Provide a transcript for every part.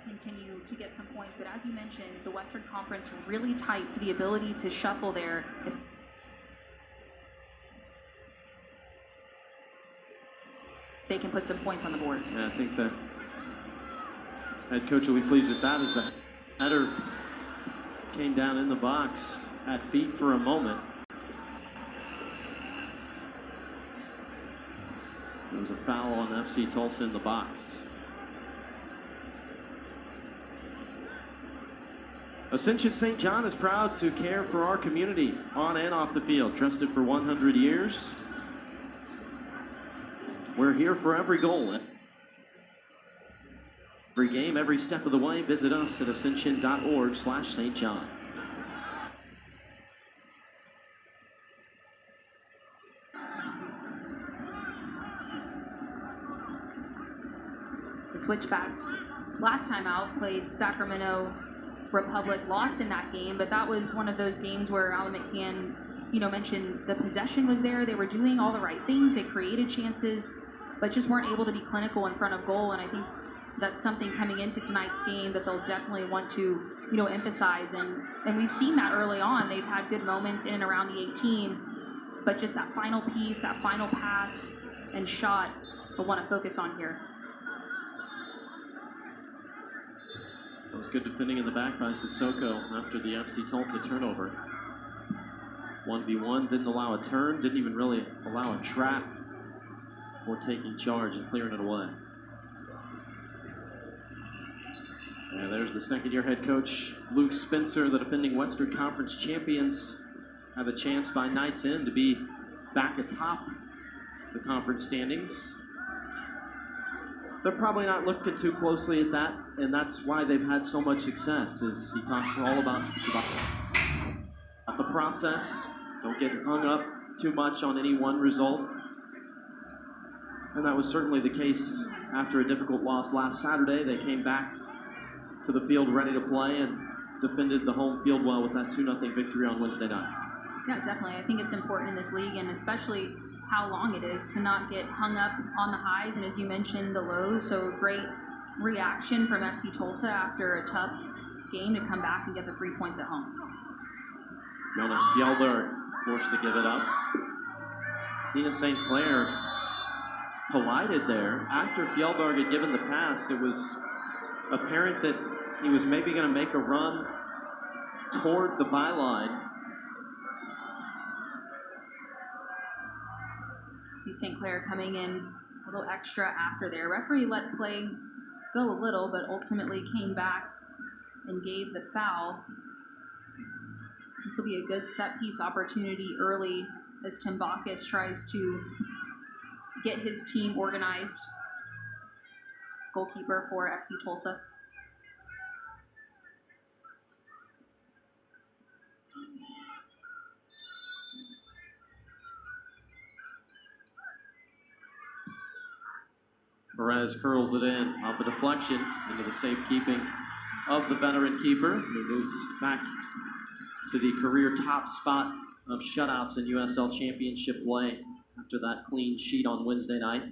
continue to get some points. But as you mentioned, the Western Conference really tight, to the ability to shuffle there. They can put some points on the board. Yeah, I think the head coach will be pleased with that, as the header came down in the box at feet for a moment. There was a foul on FC Tulsa in the box. Ascension St. John is proud to care for our community on and off the field. Trusted for 100 years. We're here for every goal, every game, every step of the way. Visit us at ascension.org/St. John. The Switchbacks, last time out, played Sacramento Republic, lost in that game, but that was one of those games where Alan McCann, mentioned the possession was there. They were doing all the right things. They created chances, but just weren't able to be clinical in front of goal. And I think that's something coming into tonight's game that they'll definitely want to, emphasize. And we've seen that early on. They've had good moments in and around the 18, but just that final piece, that final pass and shot, they'll want to focus on here. It was good defending in the back by Sissoko after the FC Tulsa turnover. 1v1, didn't allow a turn, didn't even really allow a trap before taking charge and clearing it away. And there's the second-year head coach, Luke Spencer. The defending Western Conference champions have a chance by night's end to be back atop the conference standings. They're probably not looking too closely at that, and that's why they've had so much success, is he talks all about the process. Don't get hung up too much on any one result. And that was certainly the case after a difficult loss last Saturday. They came back to the field ready to play and defended the home field well with that 2-0 victory on Wednesday night. Yeah, definitely. I think it's important in this league, and especially how long it is, to not get hung up on the highs and, as you mentioned, the lows. So great reaction from FC Tulsa after a tough game to come back and get the 3 points at home. Jonas Fjellberg forced to give it up. Ian St. Clair collided there. After Fjellberg had given the pass, it was apparent that he was maybe going to make a run toward the byline. See St. Clair coming in a little extra after there. Referee let play go a little, but ultimately came back and gave the foul. This will be a good set-piece opportunity early as Tim Bacchus tries to get his team organized. Goalkeeper for FC Tulsa. Perez curls it in off a deflection into the safekeeping of the veteran keeper, who moves back to the career top spot of shutouts in USL Championship play after that clean sheet on Wednesday night.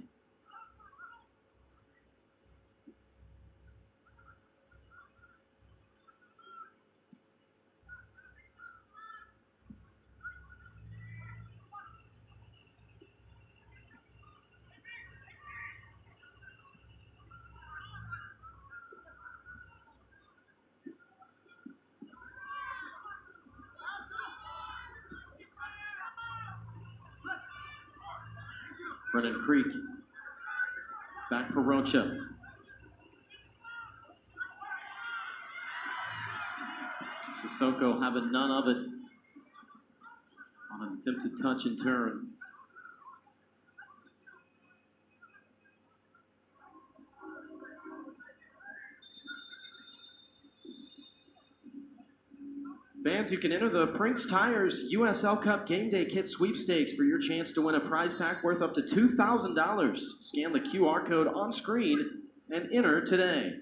Brennan Creek back for Rocha. Sissoko having none of it on an attempted touch and turn. Fans, you can enter the Prinks Tires USL Cup Game Day Kit Sweepstakes for your chance to win a prize pack worth up to $2,000. Scan the QR code on screen and enter today.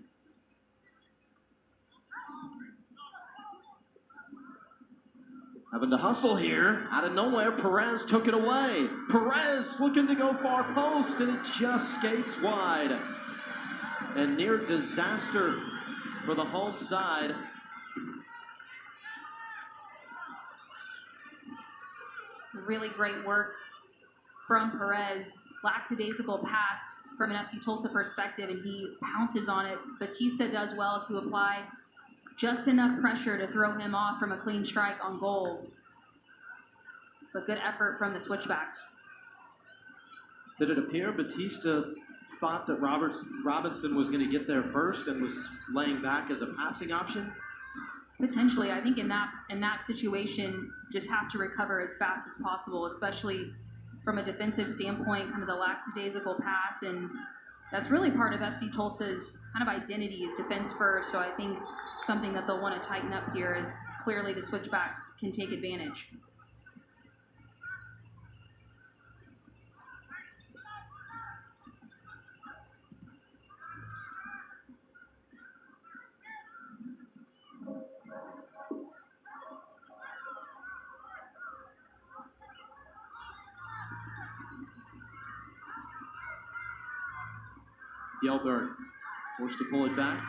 Having to hustle here. Out of nowhere, Perez took it away. Perez looking to go far post, and it just skates wide. And near disaster for the home side. Really great work from Perez. Lackadaisical pass from an FC Tulsa perspective, and he pounces on it. Batista does well to apply just enough pressure to throw him off from a clean strike on goal. But good effort from the Switchbacks. Did it appear Batista thought that Robinson was going to get there first and was laying back as a passing option? Potentially. I think in that situation, just have to recover as fast as possible, especially from a defensive standpoint, kind of the lackadaisical pass, and that's really part of FC Tulsa's kind of identity is defense first, so I think something that they'll want to tighten up here is clearly the Switchbacks can take advantage. Gilbert forced to pull it back.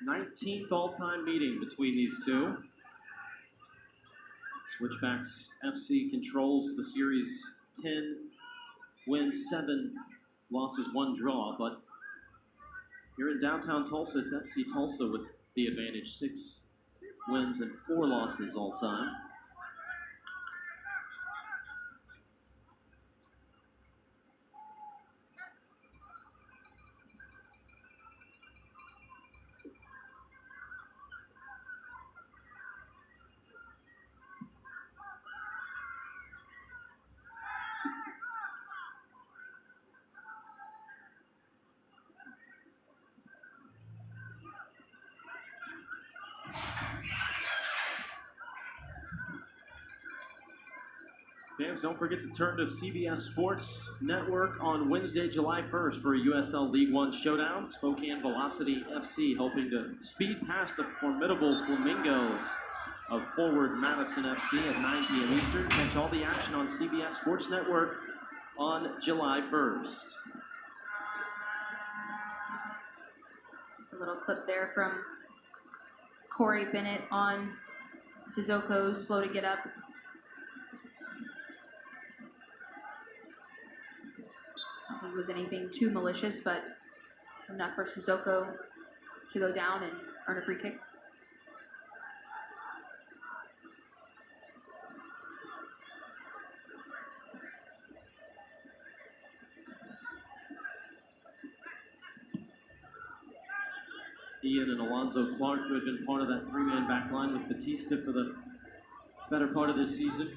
Nineteenth all-time meeting between these two. Switchbacks FC controls the series 10 wins, 7 losses, 1 draw, but here in downtown Tulsa, it's FC Tulsa with the advantage, 6 wins and 4 losses all time. Fans, don't forget to turn to CBS Sports Network on Wednesday, July 1st for a USL League One showdown. Spokane Velocity FC hoping to speed past the formidable Flamingos of Forward Madison FC at 9 p.m. Eastern. Catch all the action on CBS Sports Network on July 1st. A little clip there from Corey Bennett on Sissoko, slow to get up. I don't think it was anything too malicious, but enough for Sissoko to go down and earn a free kick. Ian and Alonzo Clark, who had been part of that 3-man back line with Batista for the better part of this season,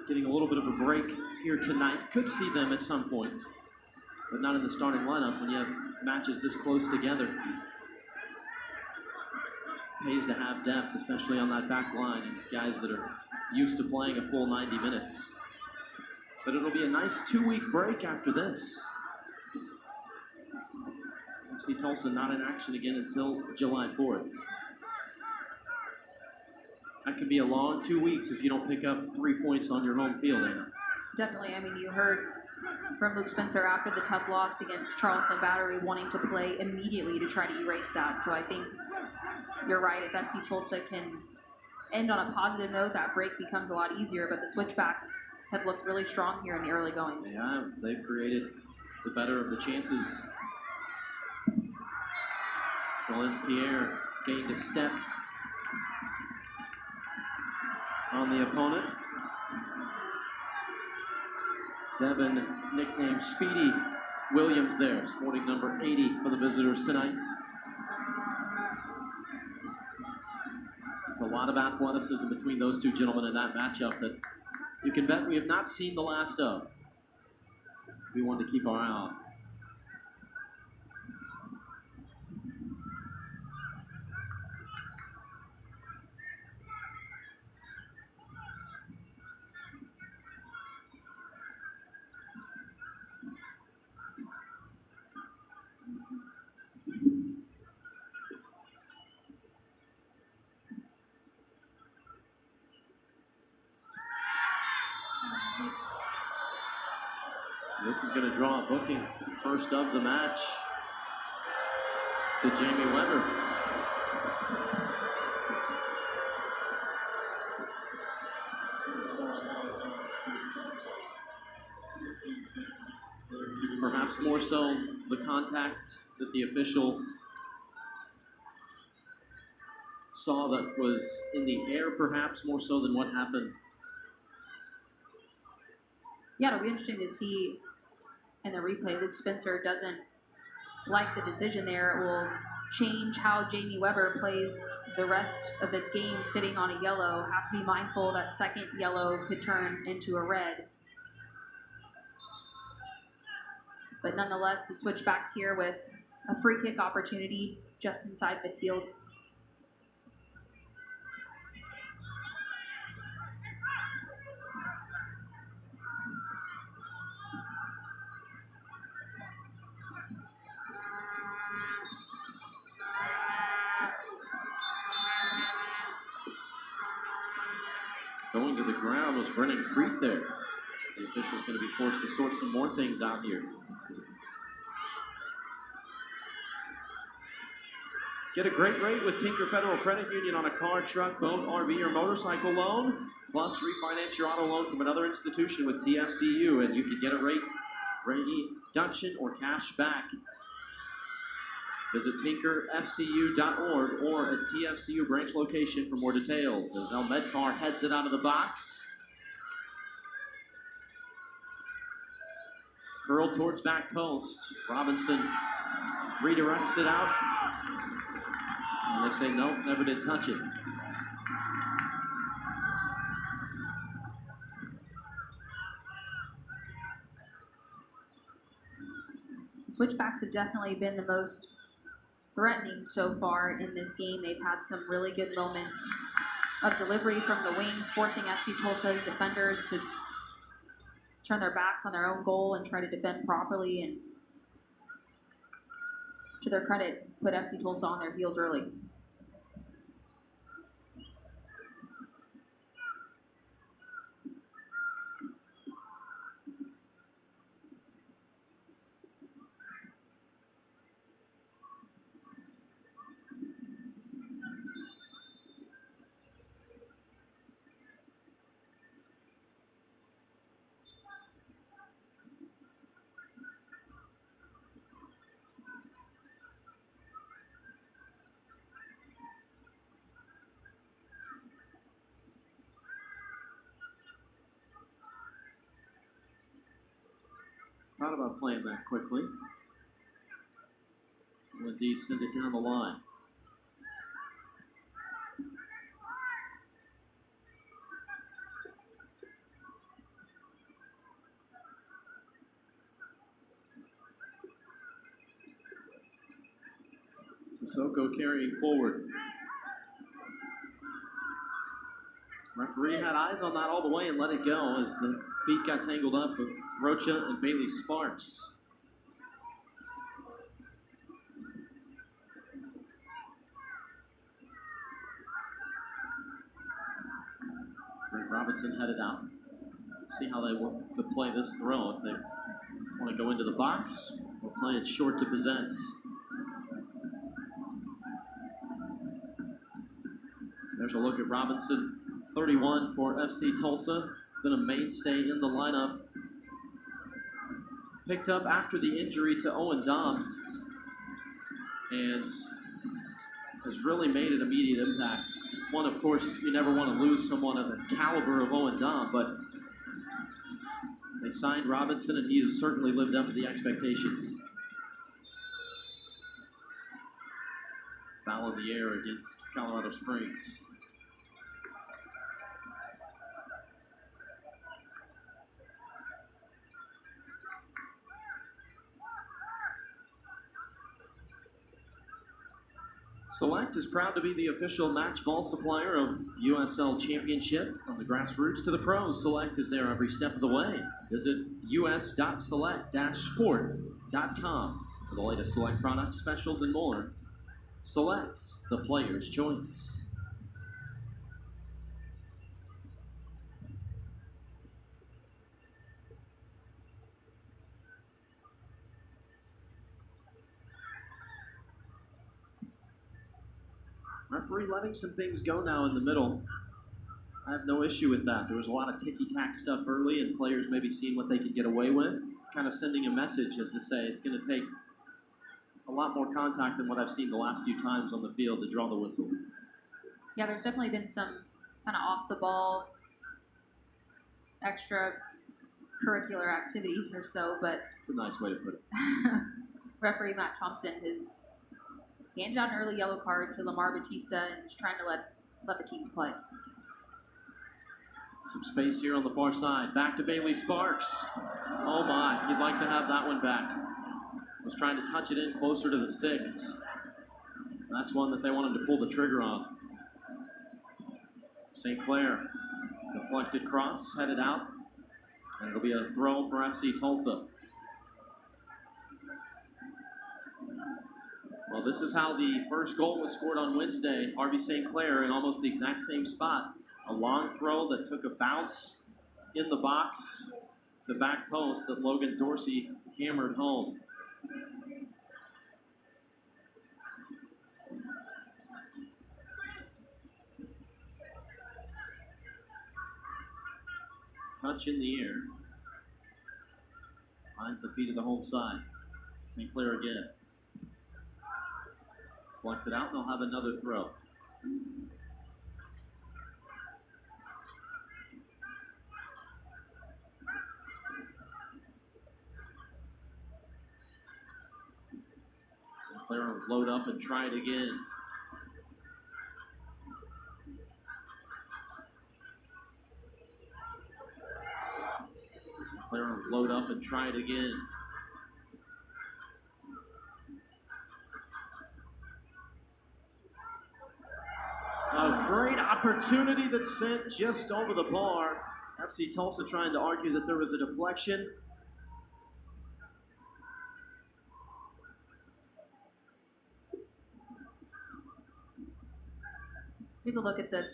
getting a little bit of a break here tonight. Could see them at some point, but not in the starting lineup when you have matches this close together. Pays to have depth, especially on that back line, and guys that are used to playing a full 90 minutes. But it'll be a nice 2-week break after this. FC Tulsa not in action again until July 4th. That could be a long 2 weeks if you don't pick up 3 points on your home field, Anna. Definitely. I mean, you heard from Luke Spencer after the tough loss against Charleston Battery wanting to play immediately to try to erase that. So I think you're right. If FC Tulsa can end on a positive note, that break becomes a lot easier. But the Switchbacks have looked really strong here in the early goings. Yeah, they've created the better of the chances. Valence Pierre gained a step on the opponent. Devin, nicknamed Speedy Williams there, sporting number 80 for the visitors tonight. There's a lot of athleticism between those two gentlemen in that matchup that you can bet we have not seen the last of. We want to keep our eye on. This is going to draw a booking first of the match to Jamie Weber. Perhaps more so the contact that the official saw that was in the air, perhaps more so than what happened. Yeah, it'll be interesting to see in the replay. Luke Spencer doesn't like the decision there. It will change how Jamie Weber plays the rest of this game sitting on a yellow. Have to be mindful that second yellow could turn into a red. But nonetheless, the Switchbacks here with a free kick opportunity just inside midfield. Going to the ground was Brennan Creek there. The official's going to be forced to sort some more things out here. Get a great rate with Tinker Federal Credit Union on a car, truck, boat, RV, or motorcycle loan. Plus, refinance your auto loan from another institution with TFCU, and you can get a rate reduction or cash back. Visit tinkerfcu.org or a TFCU branch location for more details. As El Medcar heads it out of the box. Curled towards back post. Robinson redirects it out. And they say, nope, never did touch it. Switchbacks have definitely been the most threatening so far in this game. They've had some really good moments of delivery from the wings, forcing FC Tulsa's defenders to turn their backs on their own goal and try to defend properly, and to their credit, put FC Tulsa on their heels early. Thought about playing that quickly. Will indeed send it down the line. Sissoko carrying forward. Referee had eyes on that all the way and let it go as the feet got tangled up with Rocha and Bailey Sparks. Greg Robinson headed out. See how they want to play this throw. If they want to go into the box or play it short to possess. There's a look at Robinson, 31 for FC Tulsa. He's been a mainstay in the lineup. Picked up after the injury to Owen Dom and has really made an immediate impact. One, of course, you never want to lose someone of the caliber of Owen Dom, but they signed Robinson and he has certainly lived up to the expectations. Foul in the air against Colorado Springs. Select is proud to be the official match ball supplier of USL Championship. From the grassroots to the pros, Select is there every step of the way. Visit us.select-sport.com for the latest Select products, specials, and more. Select, the player's choice. Referee letting some things go now in the middle. I have no issue with that. There was a lot of ticky-tack stuff early, and players maybe seeing what they could get away with, kind of sending a message as to say it's going to take a lot more contact than what I've seen the last few times on the field to draw the whistle. Yeah, there's definitely been some kind of off-the-ball extra curricular activities or so, but it's a nice way to put it. referee Matt Thompson has handed out an early yellow card to Lamar Batista and is trying to let the teams play. Some space here on the far side. Back to Bailey Sparks. Oh my, you'd like to have that one back. Was trying to touch it in closer to the 6. That's one that they wanted to pull the trigger on. St. Clair, deflected cross, headed out, and it'll be a throw for FC Tulsa. Well, this is how the first goal was scored on Wednesday. Harvey St. Clair in almost the exact same spot. A long throw that took a bounce in the box to back post that Logan Dorsey hammered home. Touch in the air. Finds the feet of the home side. St. Clair again. Deflected out, and they'll have another throw. St. Clair will load up and try it again. St. Clair will load up and try it again. A great opportunity that's sent just over the bar. FC Tulsa trying to argue that there was a deflection. Here's a look at the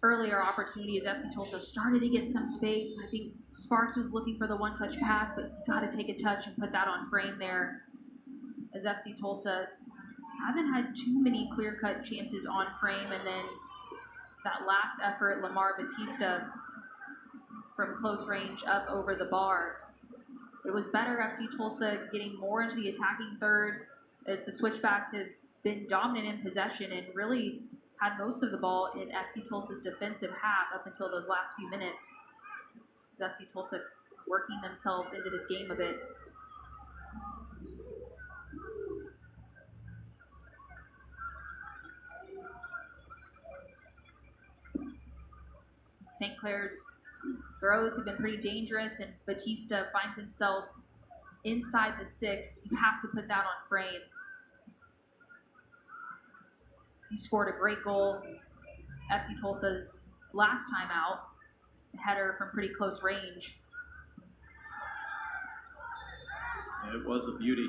earlier opportunities. FC Tulsa started to get some space. I think Sparks was looking for the one-touch pass, but you got to take a touch and put that on frame there, as FC Tulsa hasn't had too many clear-cut chances on frame. And then that last effort, Lamar Batista from close range up over the bar. It was better FC Tulsa getting more into the attacking third, as the Switchbacks have been dominant in possession and really had most of the ball in FC Tulsa's defensive half up until those last few minutes. FC Tulsa working themselves into this game a bit. St. Clair's throws have been pretty dangerous, and Batista finds himself inside the 6. You have to put that on frame. He scored a great goal. FC Tulsa's last time out, a header from pretty close range. It was a beauty.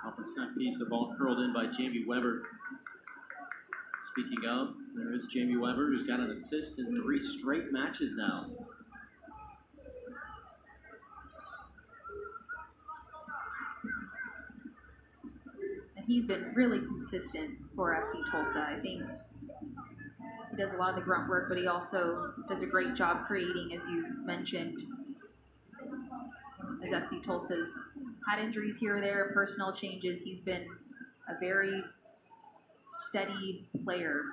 Off a set piece, the ball curled in by Jamie Weber. Speaking of, there is Jamie Weber, who's got an assist in 3 straight matches now. And he's been really consistent for FC Tulsa. I think he does a lot of the grunt work, but he also does a great job creating, as you mentioned. As FC Tulsa's had injuries here or there, personnel changes, he's been a very steady player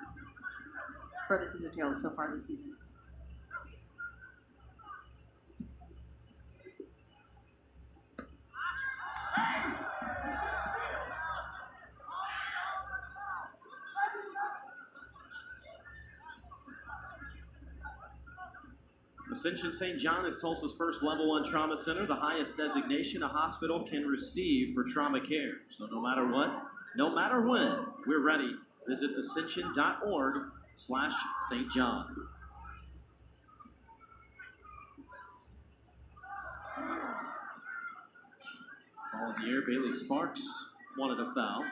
for the Scissor Tails so far this season. Ascension St. John is Tulsa's first level 1 trauma center, the highest designation a hospital can receive for trauma care. So no matter what, no matter when, we're ready. Visit ascension.org/St. John. Ball in the air, Bailey Sparks wanted a foul.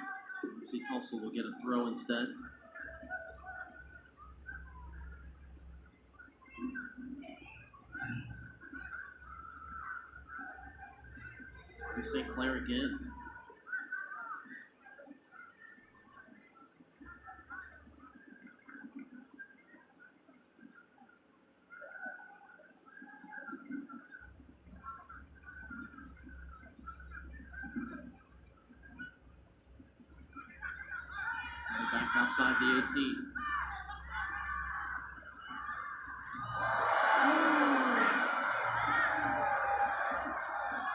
See, Tulsa will get a throw instead. St. Clair again. outside the 18.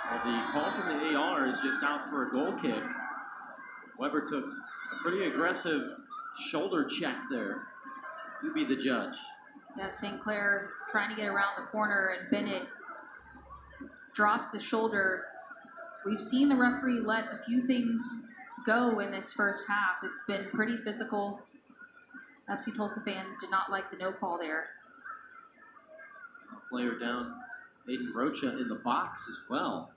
Well, the call from the AR is just out for a goal kick. Weber took a pretty aggressive shoulder check there. You be the judge. Yeah, St. Clair trying to get around the corner, and Bennett drops the shoulder. We've seen the referee let a few things go in this first half. It's been pretty physical. FC Tulsa fans did not like the no call there. A player down, Aiden Rocha in the box as well.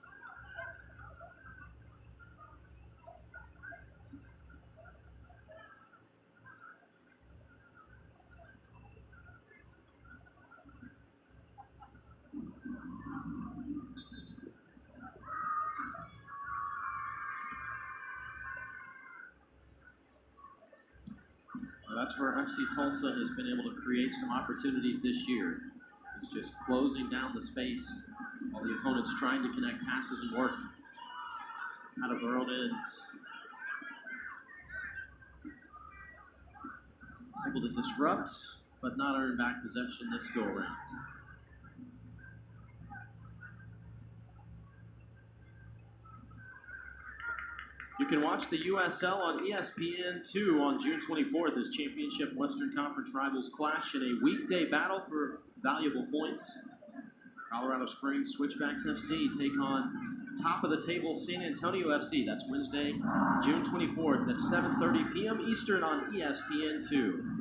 That's where FC Tulsa has been able to create some opportunities this year. It's just closing down the space while the opponent's trying to connect passes and work out of their own ends. Able to disrupt, but not earn back possession this go around. You can watch the USL on ESPN2 on June 24th as Championship Western Conference rivals clash in a weekday battle for valuable points. Colorado Springs Switchbacks FC take on top of the table San Antonio FC. That's Wednesday, June 24th at 7:30 p.m. Eastern on ESPN2.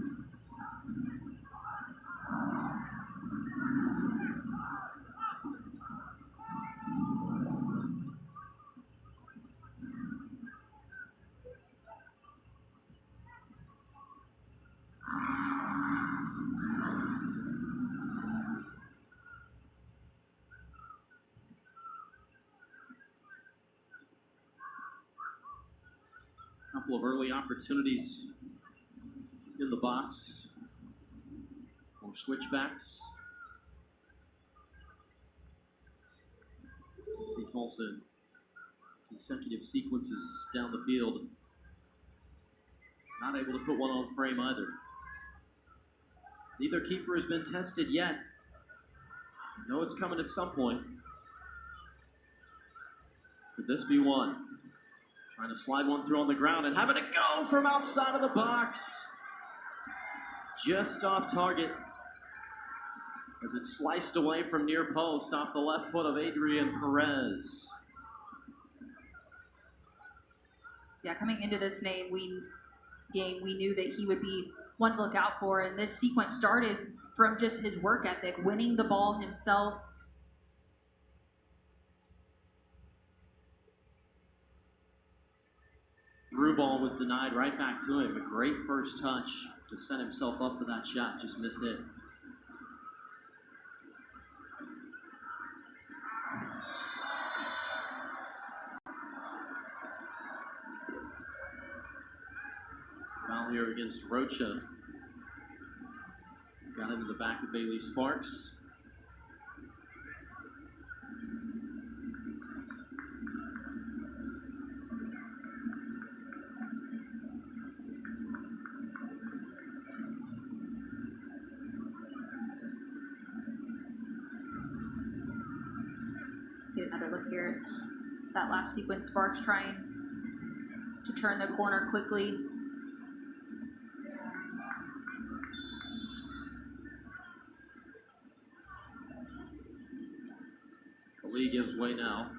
Couple of early opportunities in the box for Switchbacks. See Tulsa consecutive sequences down the field. Not able to put one on frame either. Neither keeper has been tested yet. You know it's coming at some point. Could this be one? Trying to slide one through on the ground and having it go from outside of the box. Just off target as it sliced away from near post off the left foot of Adrian Perez. Yeah, coming into this game, we knew that he would be one to look out for, and this sequence started from just his work ethic, winning the ball himself. Through ball was denied right back to him. A great first touch to set himself up for that shot. Just missed it. Foul here against Rocha. Got into the back of Bailey Sparks. Get another look here. That last sequence, Sparks trying to turn the corner quickly. The lead gives way now.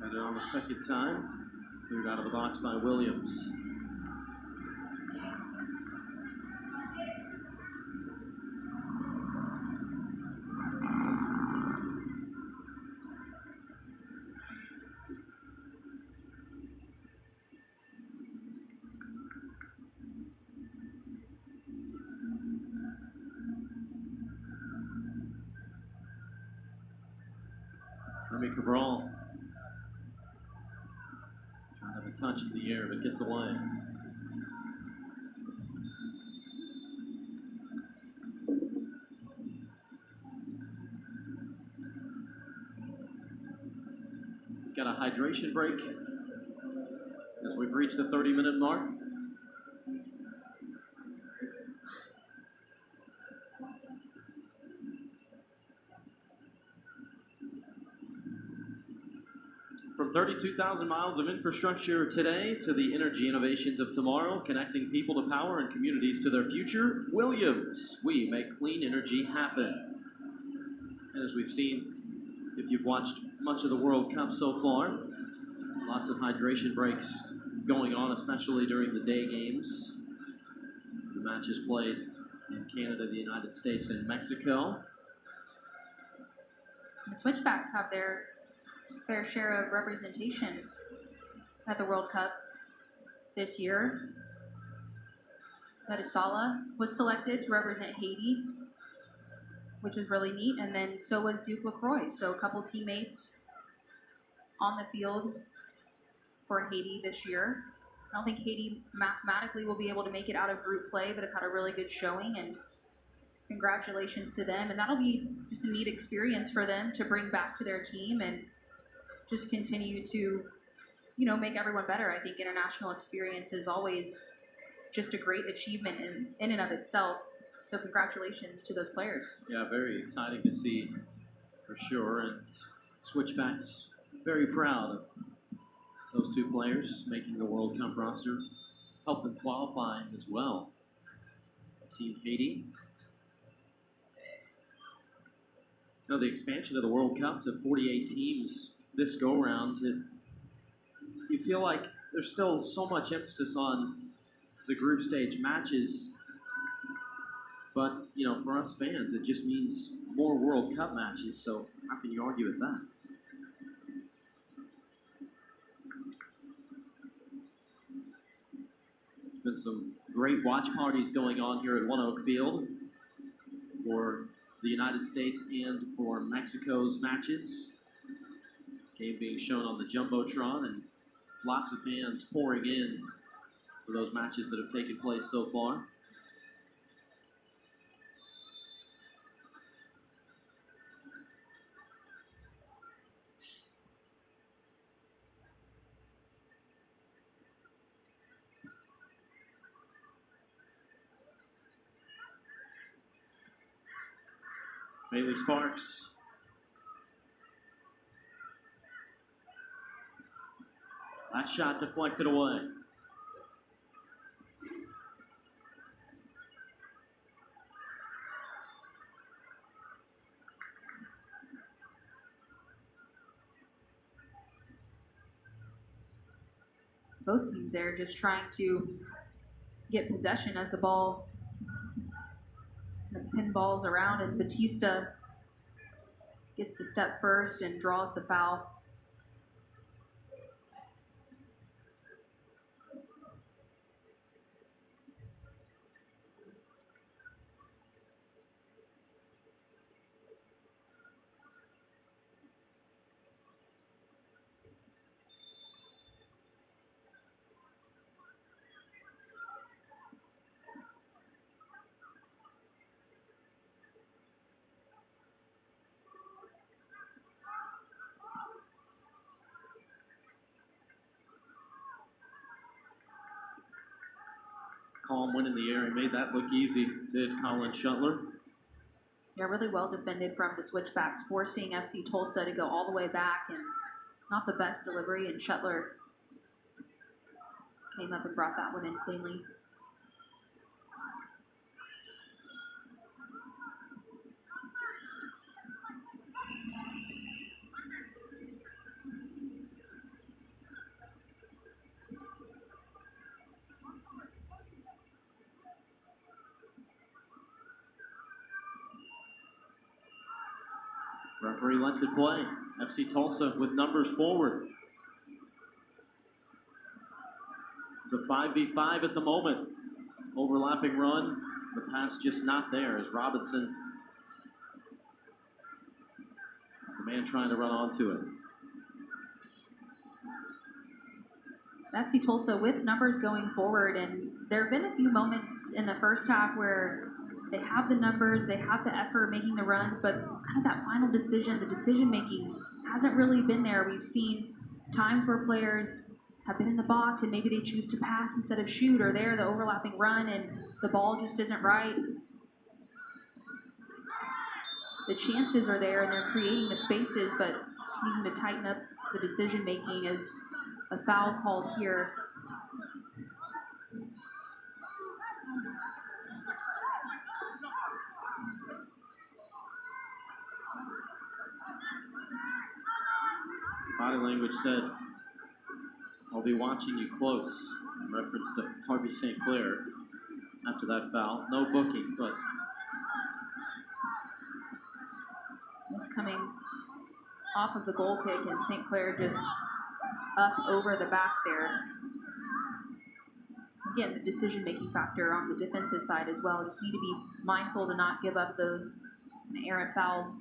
Had it on the second time. Cleared out of the box by Williams. Remy Cabral trying to have a touch in the air, but gets away. Got a hydration break reached the 30-minute mark. From 32,000 miles of infrastructure today to the energy innovations of tomorrow, connecting people to power and communities to their future, Williams, we make clean energy happen. And as we've seen, if you've watched much of the World Cup so far, lots of hydration breaks going on, especially during the day games. The matches played in Canada, the United States, and Mexico. The Switchbacks have their fair share of representation at the World Cup this year. Metasala was selected to represent Haiti, which is really neat, and then so was Duke LaCroix. So a couple teammates on the field for Haiti this year. I don't think Haiti mathematically will be able to make it out of group play, but have had a really good showing, and congratulations to them. And that'll be just a neat experience for them to bring back to their team and just continue to, make everyone better. I think international experience is always just a great achievement in and of itself. So congratulations to those players. Yeah, very exciting to see for sure. And Switchbacks very proud of those two players making the World Cup roster. Helped them qualify as well. Team Haiti. The expansion of the World Cup to 48 teams this go-round, you feel like there's still so much emphasis on the group stage matches. But, for us fans, it just means more World Cup matches, so how can you argue with that? There's been some great watch parties going on here at One Oak Field for the United States and for Mexico's matches. Game being shown on the Jumbotron, and lots of fans pouring in for those matches that have taken place so far. Bailey Sparks. That shot deflected away. Both teams there just trying to get possession as the ball pinballs around, and Batista gets the step first and draws the foul. Calm win in the air and made that look easy, did Colin Shuttler. Yeah, really well defended from the Switchbacks, forcing FC Tulsa to go all the way back, and not the best delivery, and Shuttler came up and brought that one in cleanly. Referee lets it play. FC Tulsa with numbers forward. It's a 5v5 at the moment. Overlapping run. The pass just not there as Robinson is the man trying to run onto it. FC Tulsa with numbers going forward, and there have been a few moments in the first half where they have the numbers, they have the effort making the runs, but kind of that final decision, the decision making hasn't really been there. We've seen times where players have been in the box and maybe they choose to pass instead of shoot, or they're the overlapping run and the ball just isn't right. The chances are there and they're creating the spaces, but just needing to tighten up the decision making as a foul called here. Body language said, "I'll be watching you close," in reference to Harvey St. Clair after that foul. No booking, but It's coming off of the goal kick, and St. Clair just up over the back there. Again, the decision-making factor on the defensive side as well. Just need to be mindful to not give up those errant fouls.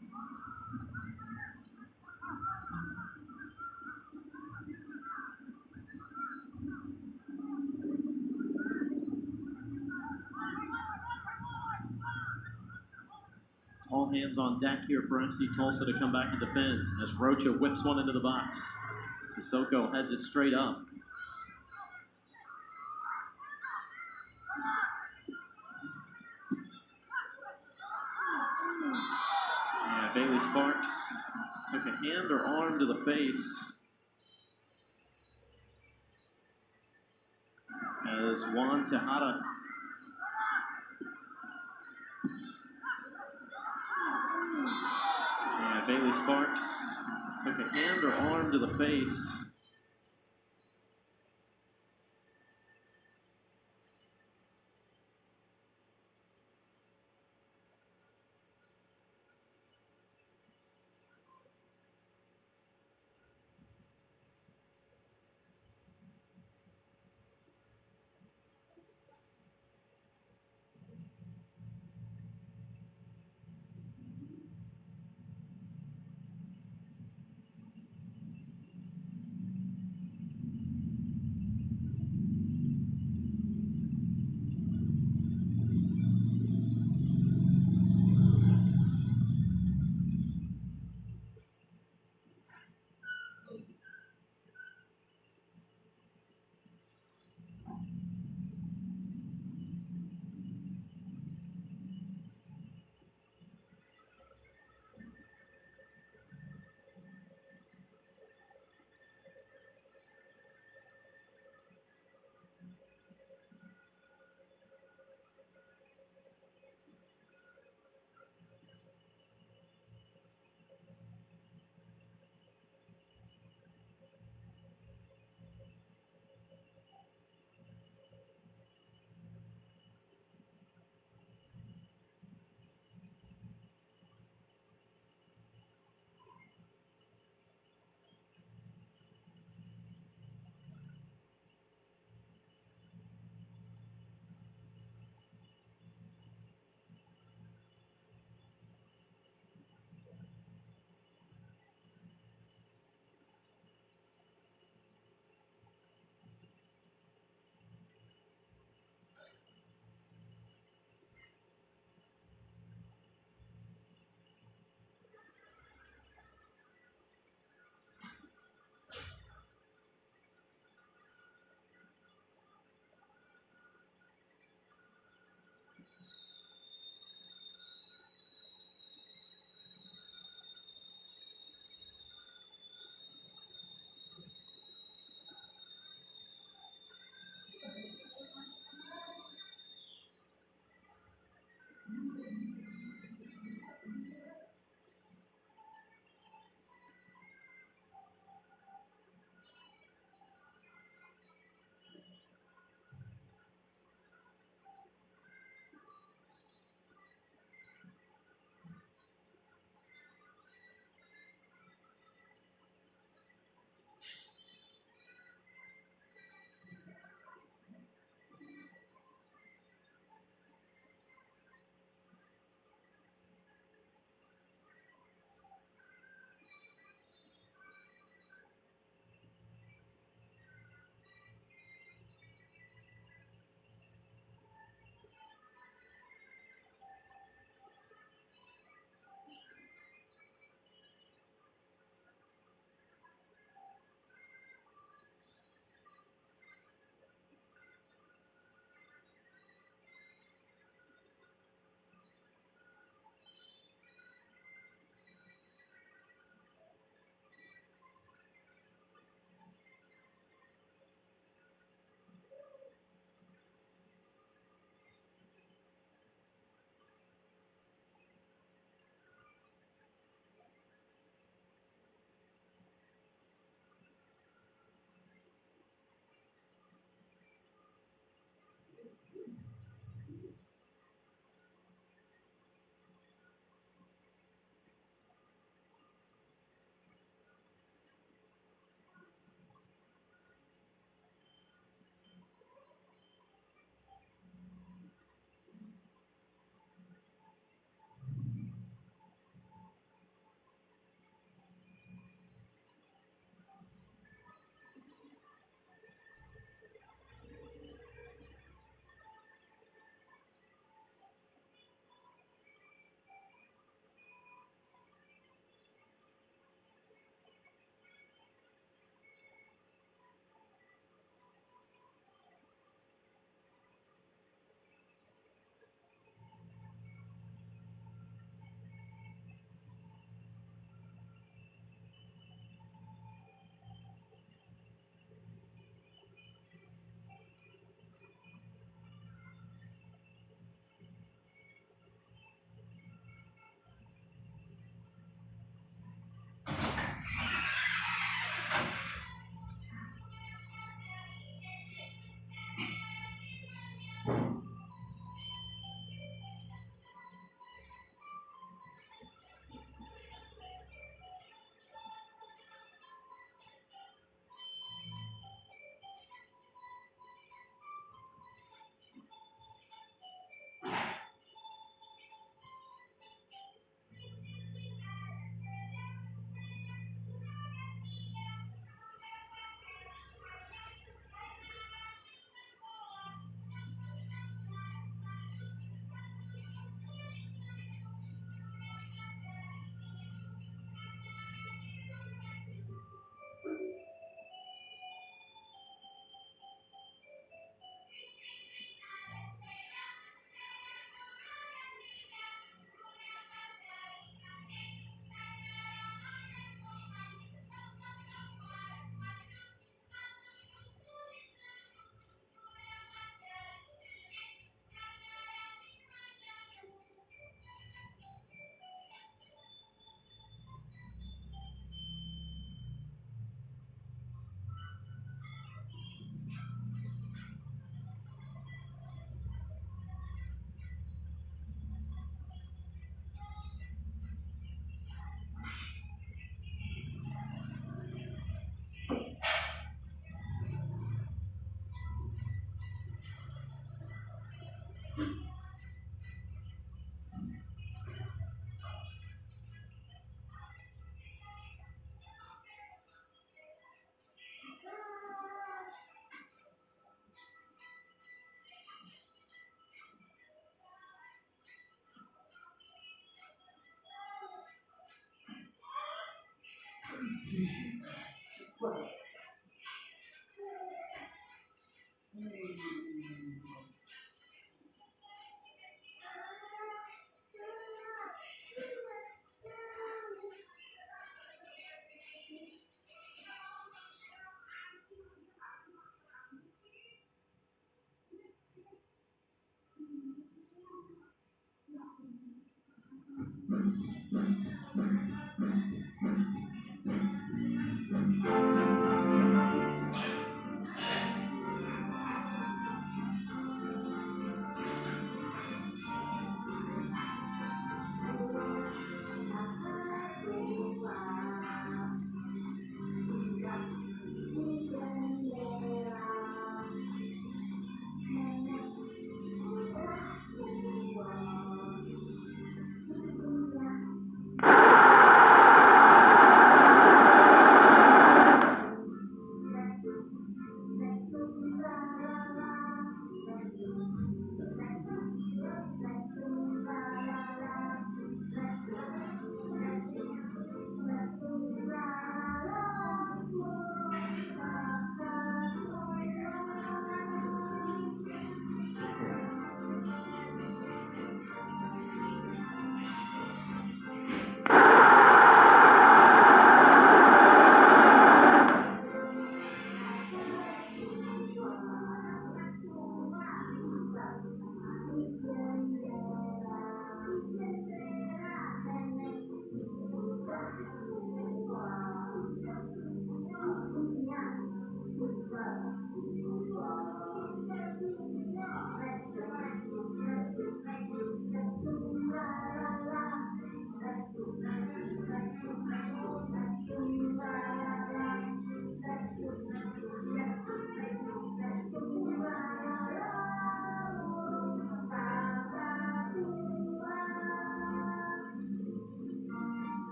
all hands on deck here for FC Tulsa to come back and defend as Rocha whips one into the box. Sissoko heads it straight up. And Bailey Sparks took a hand or arm to the face as Juan Tejada Bailey Sparks took a hand or arm to the face.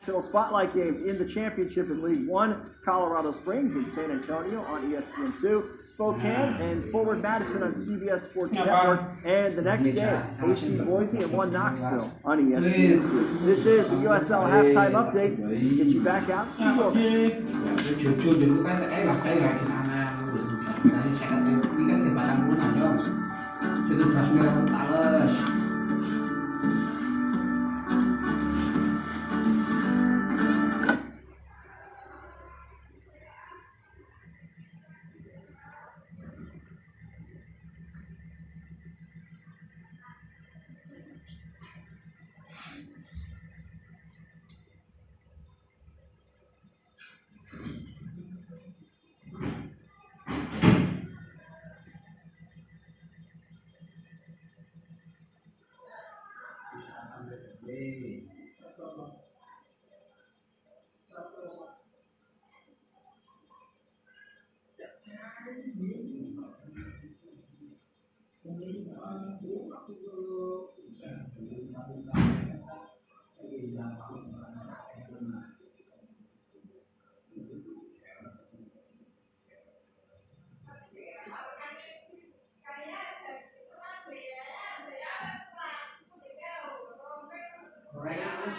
Spotlight games in the championship in League One, Colorado Springs and San Antonio on ESPN2, Spokane and Forward Madison on CBS Sports Network, and the next day, AC Boise and One Knoxville on ESPN2. This is the USL halftime update. Let's get you back out to York. Jujur dulu kan rajin anak dari saya kan di batang pun aja sudah beras merah males.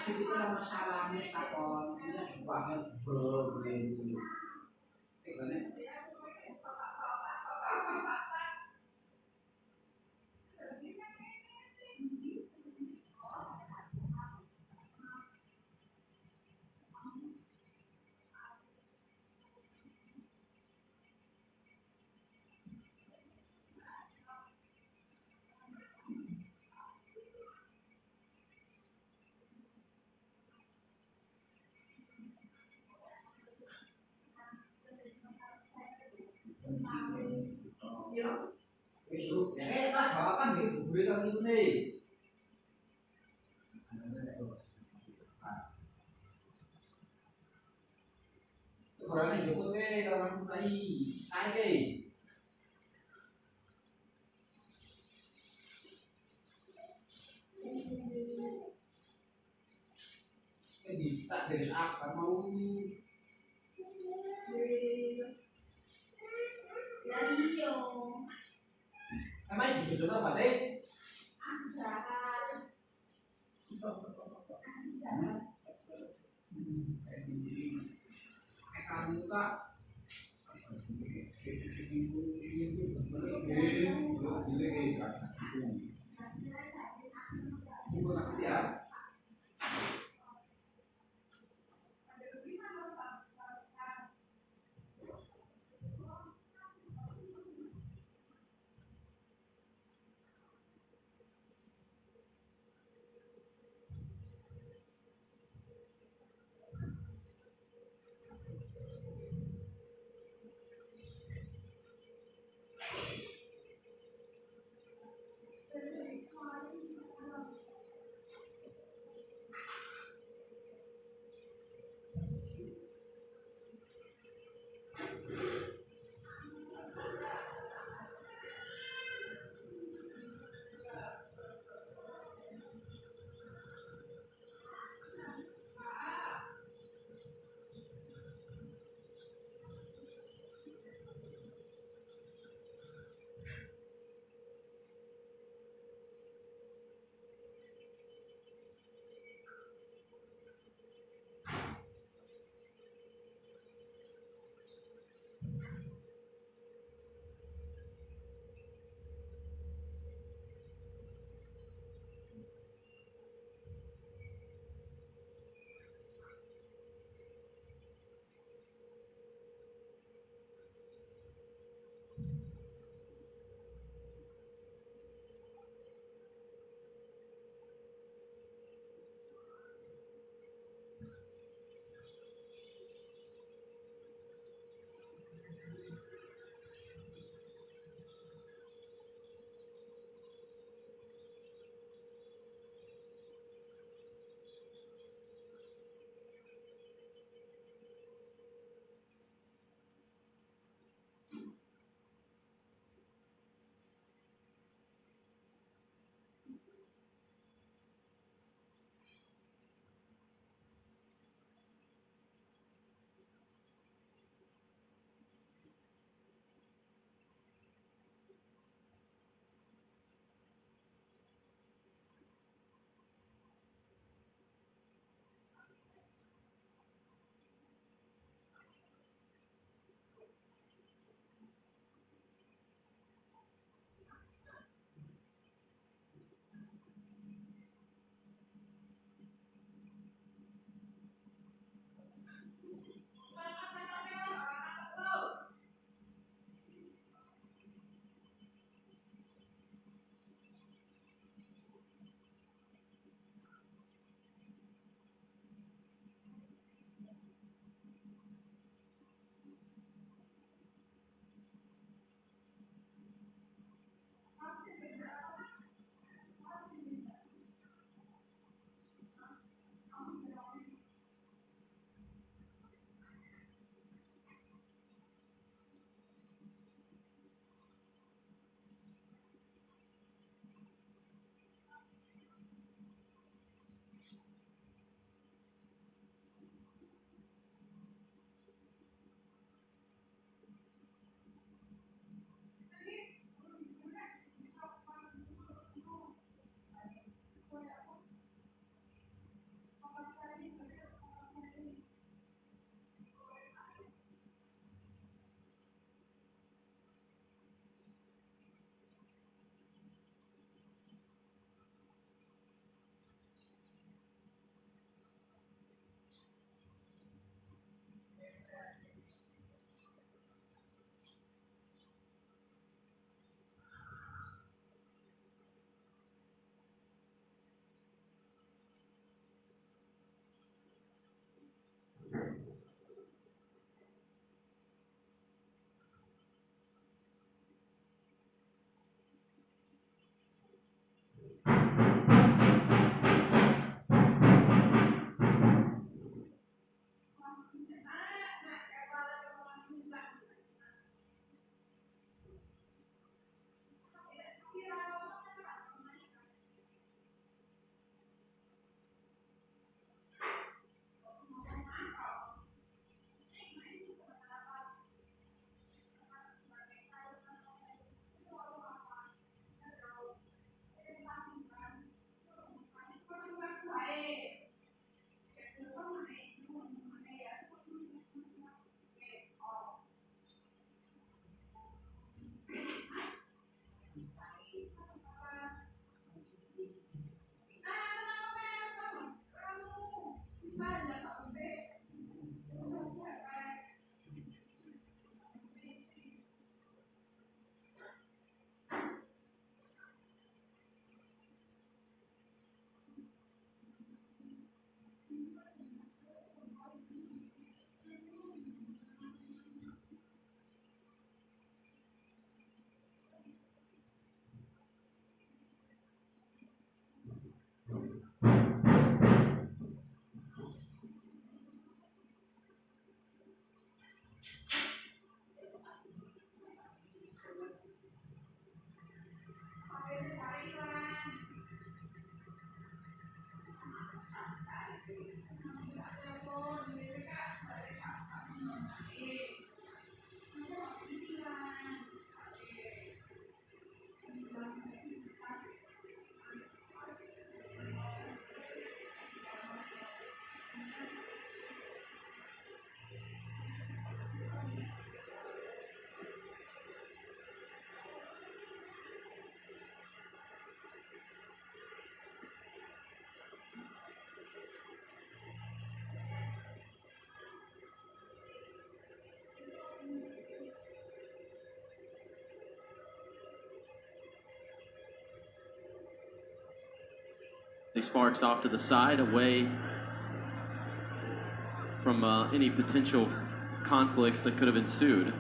Itu masalahnya takon ini banget berbeda. Ya kan apa gitu berita gitu nih. Orangnya Joko nih orang mulai naik deh. Bisa dari apa mau emang itu apa deh? Kamu kak ya. They Sparks off to the side, away from any potential conflicts that could have ensued.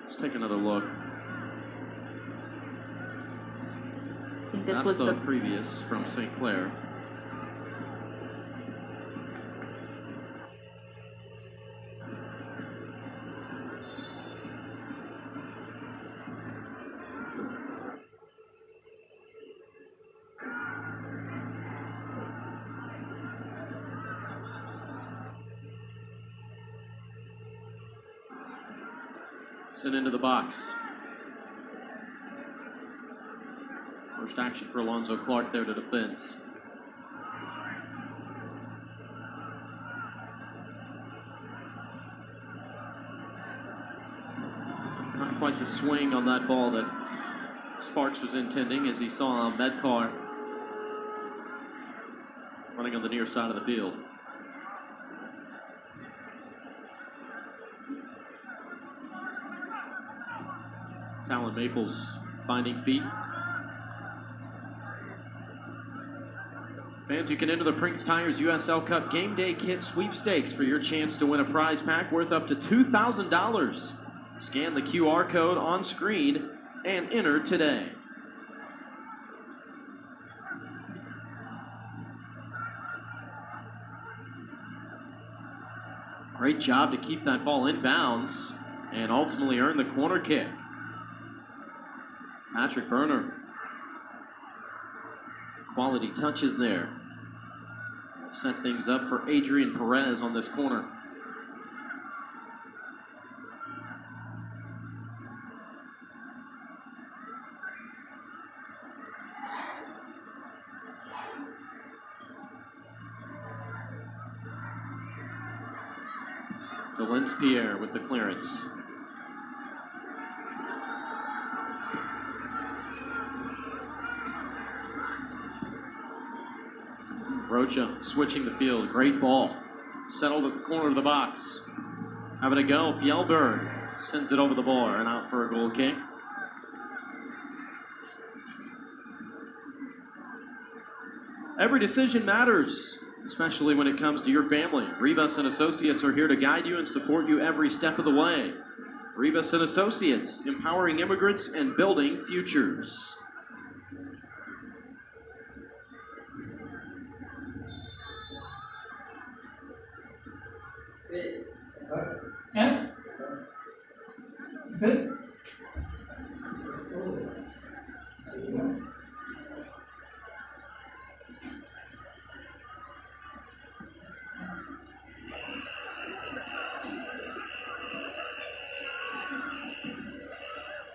Let's take another look. I think this That's was the previous from St. Clair. Sent into the box. First action for Alonzo Clark there to defense. Not quite the swing on that ball that Sparks was intending, as he saw Medcar running on the near side of the field. Talon Maples finding feet. Fans, you can enter the Prinks Tires USL Cup Game Day Kit Sweepstakes for your chance to win a prize pack worth up to $2,000. Scan the QR code on screen and enter today. Great job to keep that ball in bounds and ultimately earn the corner kick. Patrick Berner. Quality touches there. Set things up for Adrian Perez on this corner. Delens-Pierre with the clearance. Rocha switching the field. Great ball. Settled at the corner of the box. Having a go. Fjellberg sends it over the bar and out for a goal kick. Every decision matters, especially when it comes to your family. Rivas and Associates are here to guide you and support you every step of the way. Rivas and Associates, empowering immigrants and building futures. Yeah? Good?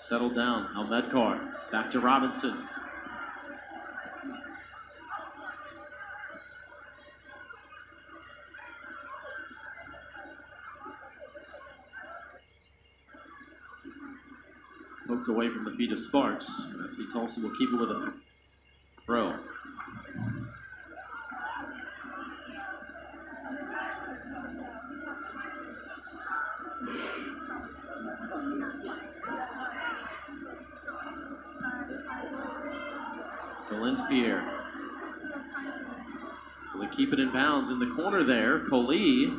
Settled down. Medcar back to Robinson. Poked away from the feet of Sparks. FC Tulsa will keep it with a throw. Delens-Pierre. Will they keep it in bounds in the corner there? Coley.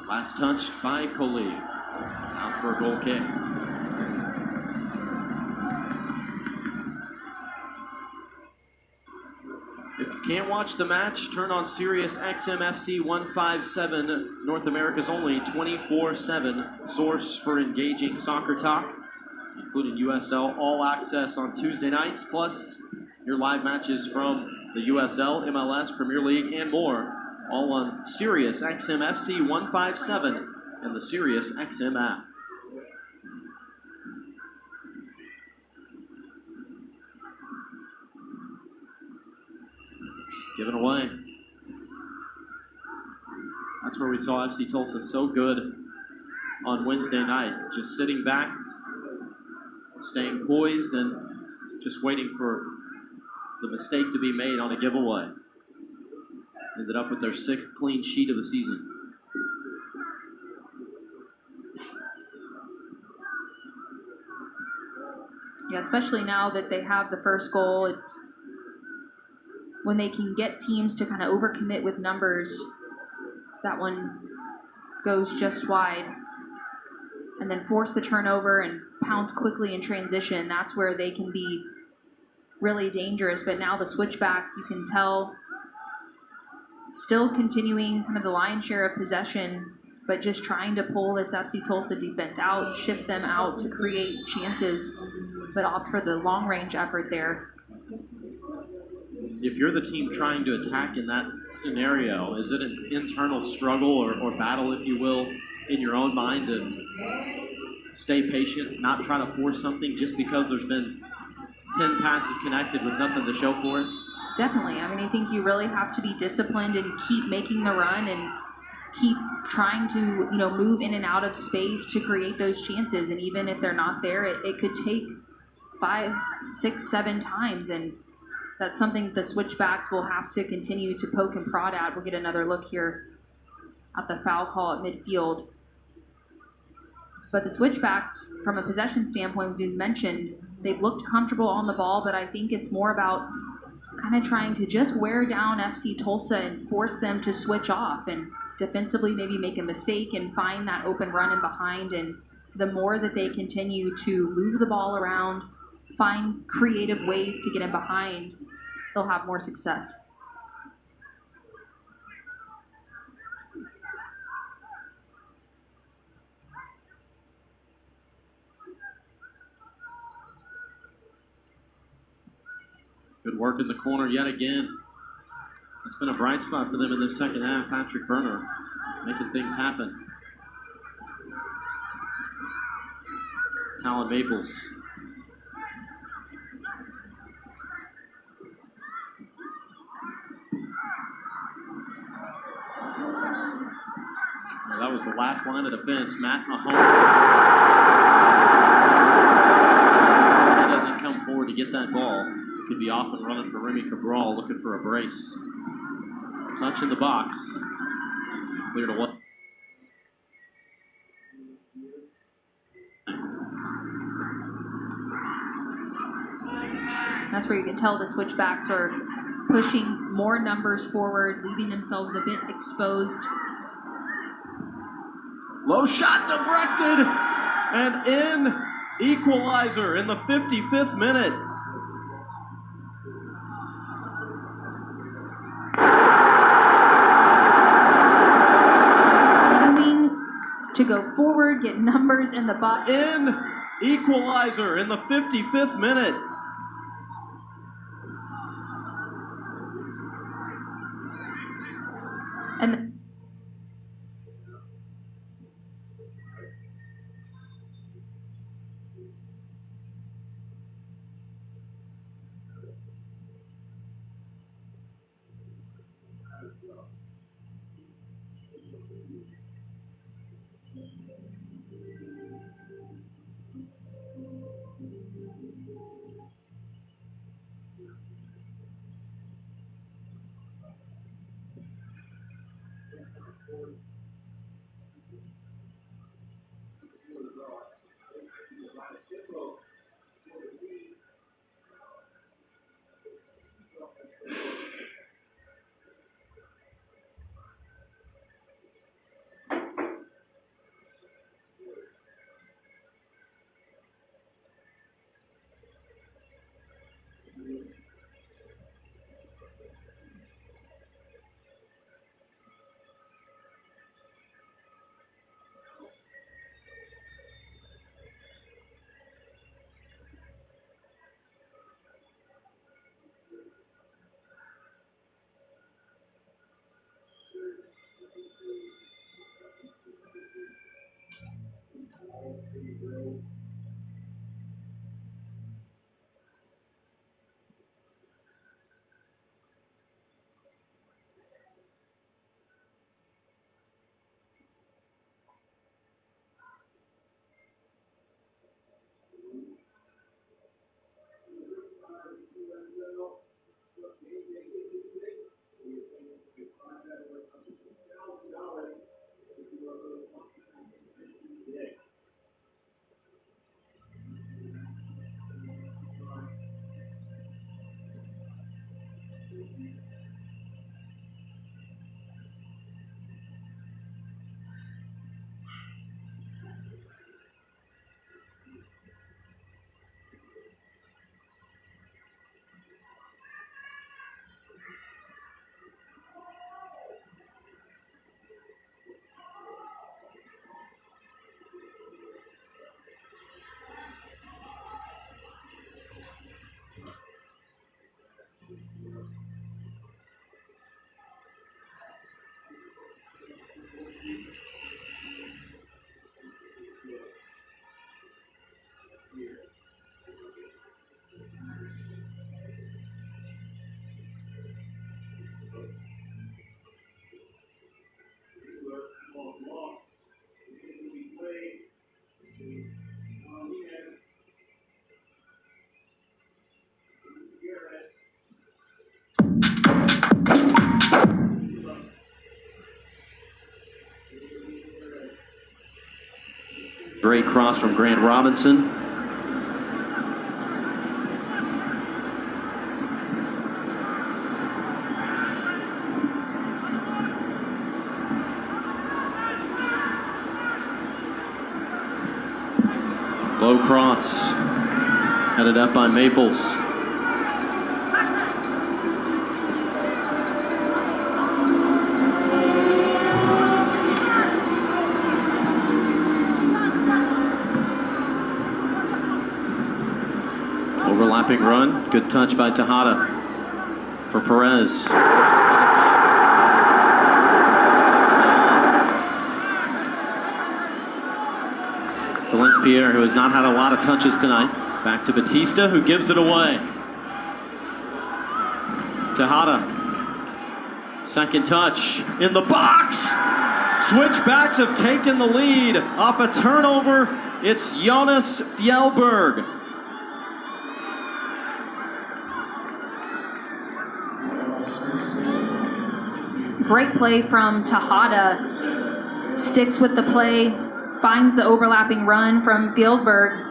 Last touch by Coley. Out for a goal kick. If you can't watch the match, turn on Sirius XMFC 157, North America's only 24/7 source for engaging soccer talk, including USL All Access on Tuesday nights, plus your live matches from the USL, MLS, Premier League, and more, all on Sirius XMFC 157 and the Sirius XM app. Given away. That's where we saw FC Tulsa so good on Wednesday night. Just sitting back, staying poised, and just waiting for the mistake to be made on a giveaway. Ended up with their 6th clean sheet of the season. Yeah, especially now that they have the first goal, it's when they can get teams to kind of overcommit with numbers. That one goes just wide. And then force the turnover and pounce quickly in transition. That's where they can be really dangerous. But now the switchbacks, you can tell, still continuing kind of the lion's share of possession, but just trying to pull this FC Tulsa defense out, shift them out to create chances, but opt for the long-range effort there. If you're the team trying to attack in that scenario, is it an internal struggle or battle, if you will, in your own mind to stay patient, not try to force something just because there's been 10 passes connected with nothing to show for it? Definitely. I mean, I think you really have to be disciplined and keep making the run and keep trying to, move in and out of space to create those chances. And even if they're not there, it could take 5, 6, 7 times. And that's something the switchbacks will have to continue to poke and prod at. We'll get another look here at the foul call at midfield. But the switchbacks, from a possession standpoint, as you mentioned, they've looked comfortable on the ball, but I think it's more about kind of trying to just wear down FC Tulsa and force them to switch off and defensively maybe make a mistake and find that open run in behind. And the more that they continue to move the ball around, find creative ways to get in behind, they'll have more success. Good work in the corner yet again. It's been a bright spot for them in this second half. Patrick Berner making things happen. Talon Maples. Well, that was the last line of defense. Matt Mahoney. He doesn't come forward to get that ball. Could be off and running for Remy Cabral, looking for a brace. Touch in the box. Clear to one. That's where you can tell the switchbacks are pushing more numbers forward, leaving themselves a bit exposed. Low shot directed and in. Equalizer in the 55th minute. To go forward, get numbers in the box. In. Equalizer in the 55th minute. And Great cross from Grant Robinson. Low cross, headed up by Maples. Overlapping run, good touch by Tejada for Perez. Pierre, who has not had a lot of touches tonight. Back to Batista, who gives it away. Tejada. Second touch in the box. Switchbacks have taken the lead off a turnover. It's Jonas Fjellberg. Great play from Tejada. Sticks with the play. Finds the overlapping run from Fjellberg.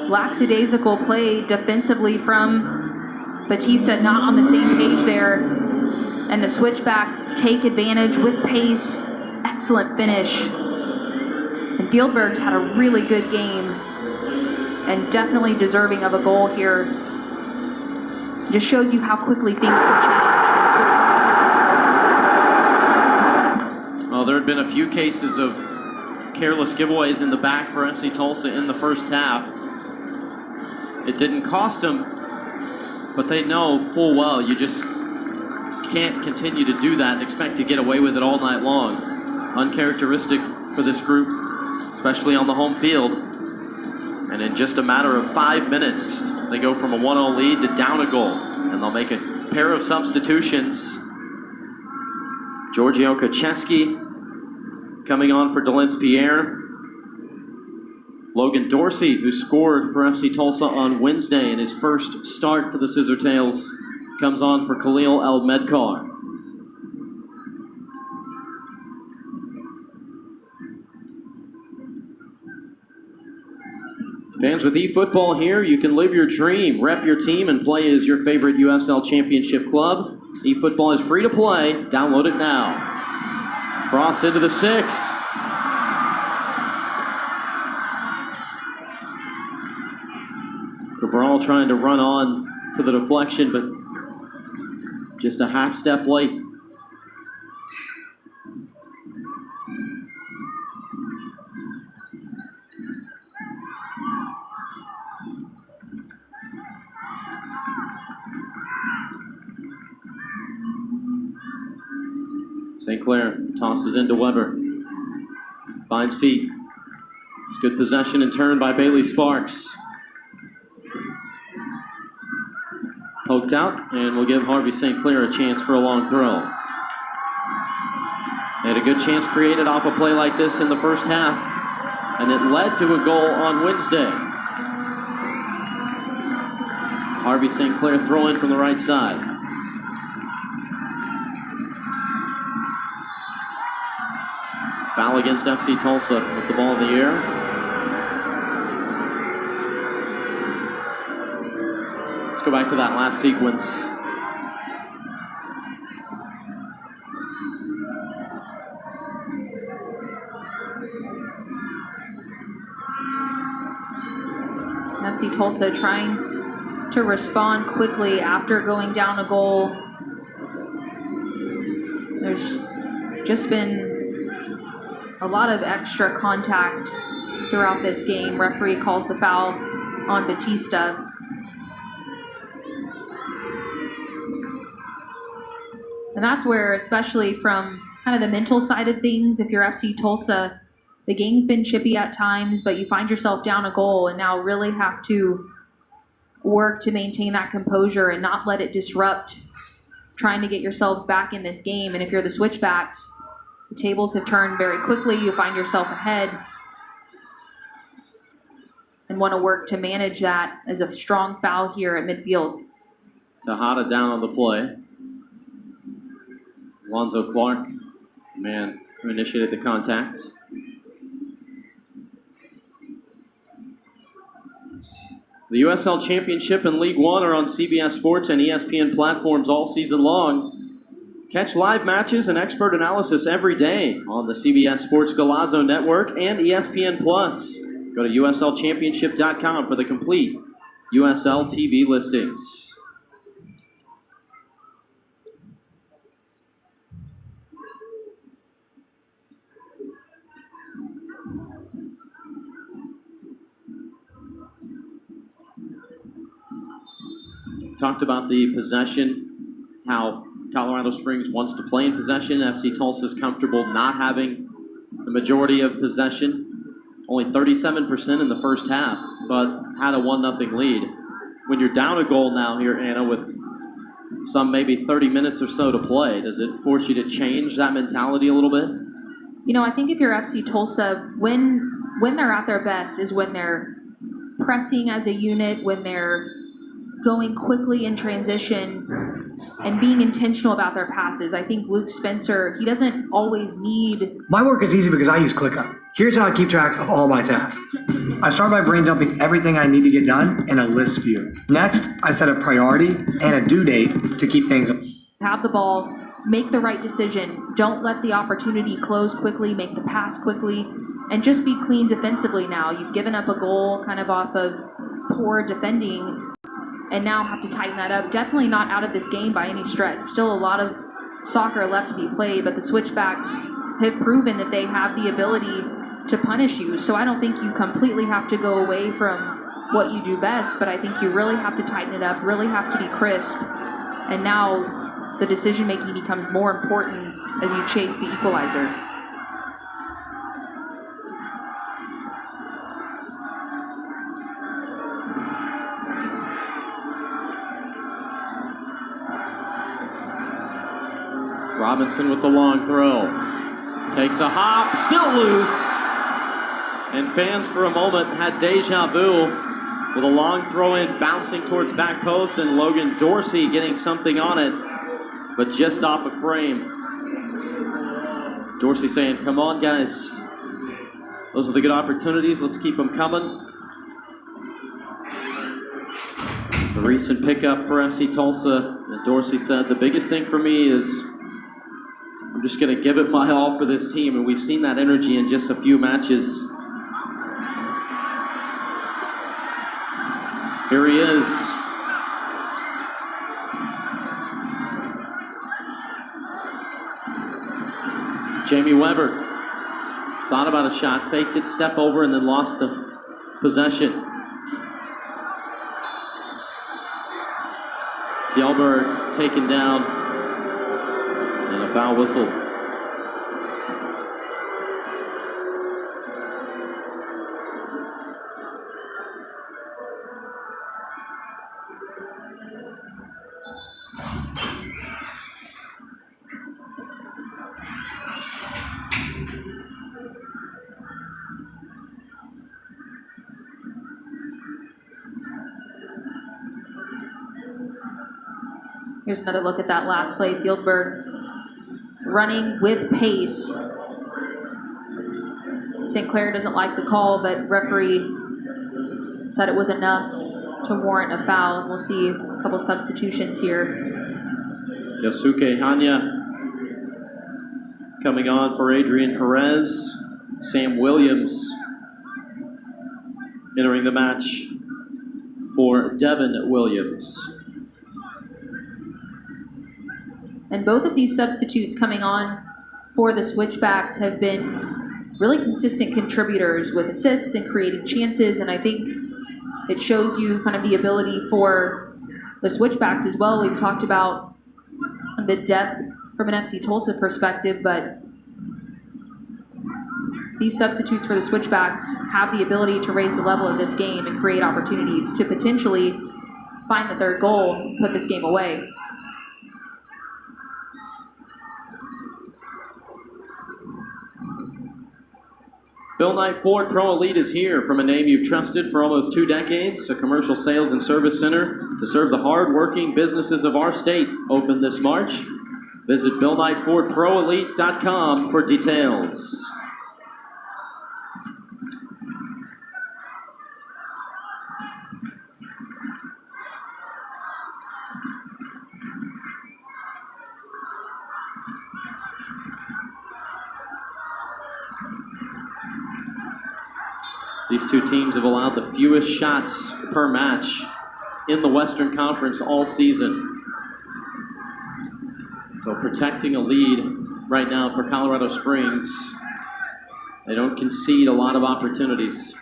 Lackadaisical play defensively from Batista, not on the same page there. And the Switchbacks take advantage with pace. Excellent finish. And Fjellberg's had a really good game and definitely deserving of a goal here. Just shows you how quickly things can change. Well, there had been a few cases of careless giveaways in the back for FC Tulsa in the first half. It didn't cost them, but they know full well you just can't continue to do that and expect to get away with it all night long. Uncharacteristic for this group, especially on the home field. And in just a matter of 5 minutes, they go from a 1-0 lead to down a goal. And they'll make a pair of substitutions. Giorgio Kacheski coming on for Delence Pierre. Logan Dorsey, who scored for FC Tulsa on Wednesday in his first start for the Scissortails, comes on for Khalil El-Medkar. Fans, with eFootball here, you can live your dream, rep your team, and play as your favorite USL Championship club. eFootball is free to play. Download it now. Cross into the 6. Cabral trying to run on to the deflection, but just a half step late. St. Clair tosses into Weber. Finds feet. It's good possession and turn by Bailey Sparks. Poked out, and we'll give Harvey St. Clair a chance for a long throw. They had a good chance created off a play like this in the first half, and it led to a goal on Wednesday. Harvey St. Clair throw in from the right side. Foul against FC Tulsa with the ball in the air. go back to that last sequence. FC Tulsa trying to respond quickly after going down a goal. There's just been a lot of extra contact throughout this game. Referee calls the foul on Batista. And that's where, especially from kind of the mental side of things, if you're FC Tulsa, the game's been chippy at times, but you find yourself down a goal and now really have to work to maintain that composure and not let it disrupt trying to get yourselves back in this game. And if you're the Switchbacks, the tables have turned very quickly. You find yourself ahead and want to work to manage that as a strong foul here at midfield. Tejada down on the play. Alonzo Clark, man who initiated the contact. The USL Championship and League One are on CBS Sports and ESPN platforms all season long. Catch live matches and expert analysis every day on the CBS Sports Golazo Network and ESPN Plus. Go to USLChampionship.com for the complete USL TV listings. Talked about the possession, how Colorado Springs wants to play in possession. FC Tulsa's comfortable not having the majority of possession. Only 37% in the first half, but had a 1-0 lead. When you're down a goal now here, Anna, with some maybe 30 minutes or so to play, does it force you to change that mentality a little bit? You know, I think if you're FC Tulsa, when they're at their best is when they're pressing as a unit, when they're going quickly in transition and being intentional about their passes. I think Luke Spencer, he doesn't always need... My work is easy because I use ClickUp. Here's how I keep track of all my tasks. I start by brain dumping everything I need to get done in a list view. Next, I set a priority and a due date to keep things... Have the ball, make the right decision. Don't let the opportunity close quickly, make the pass quickly, and just be clean defensively now. You've given up a goal kind of off of poor defending, and now have to tighten that up. Definitely not out of this game by any stretch. Still a lot of soccer left to be played, but the Switchbacks have proven that they have the ability to punish you. So I don't think you completely have to go away from what you do best, but I think you really have to tighten it up, really have to be crisp. And now the decision-making becomes more important as you chase the equalizer. Robinson with the long throw. Takes a hop, still loose. And fans for a moment had deja vu with a long throw in, bouncing towards back post, and Logan Dorsey getting something on it, but just off a frame. Dorsey saying, come on guys. Those are the good opportunities, let's keep them coming. The recent pickup for FC Tulsa, and Dorsey said, the biggest thing for me is I'm just going to give it my all for this team, and we've seen that energy in just a few matches. Here he is. Jamie Weber thought about a shot, faked it, step over, and then lost the possession. Fjellberg taken down, and a foul whistle. Here's another look at that last play. Fieldberg running with pace. St. Clair doesn't like the call, but referee said it was enough to warrant a foul. And we'll see A couple substitutions here. Yasuke Hanya coming on for Adrian Perez. Sam Williams entering the match for Devin Williams. And both of these substitutes coming on for the Switchbacks have been really consistent contributors with assists and creating chances, and I think it shows you kind of the ability for the Switchbacks as well. We've talked about the depth from an FC Tulsa perspective, but these substitutes for the Switchbacks have the ability to raise the level of this game and create opportunities to potentially find the third goal and put this game away. Bill Knight Ford Pro Elite is here from a name you've trusted for almost 2 decades, a commercial sales and service center to serve the hard-working businesses of our state. Open this March. Visit BillKnightFordProElite.com for details. These two teams have allowed the fewest shots per match in the Western Conference all season. So protecting a lead right now for Colorado Springs. They don't concede a lot of opportunities.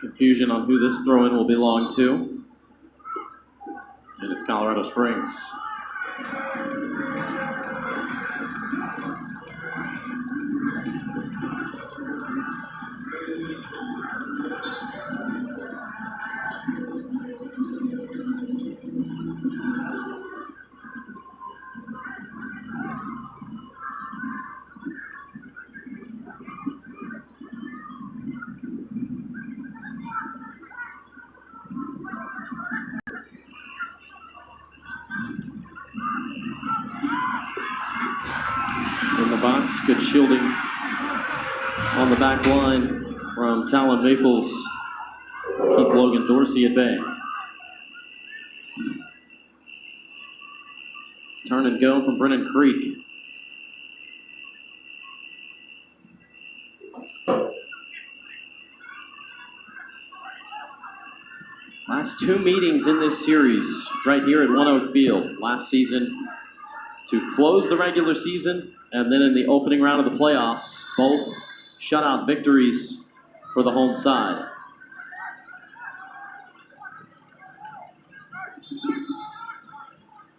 Confusion on who this throw-in will belong to. And it's Colorado Springs. In the box, good shielding on the back line from Talon Maples. Keep Logan Dorsey at bay. Turn and go from Brennan Creek. Last 2 meetings in this series right here at One Oak Field. Last season to close the regular season, and then in the opening round of the playoffs, both shutout victories for the home side.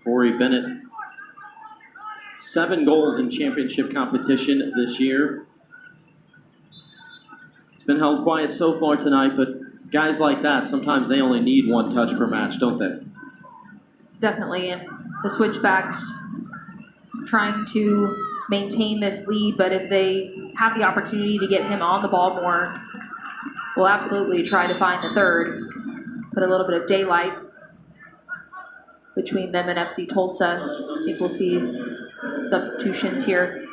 Corey Bennett, 7 goals in championship competition this year. It's been held quiet so far tonight, but guys like that, sometimes they only need 1 touch per match, don't they? Definitely, and the Switchbacks trying to maintain this lead, but if they have the opportunity to get him on the ball more, we'll absolutely try to find the third. Put a little bit of daylight between them and FC Tulsa. I think we'll see substitutions here.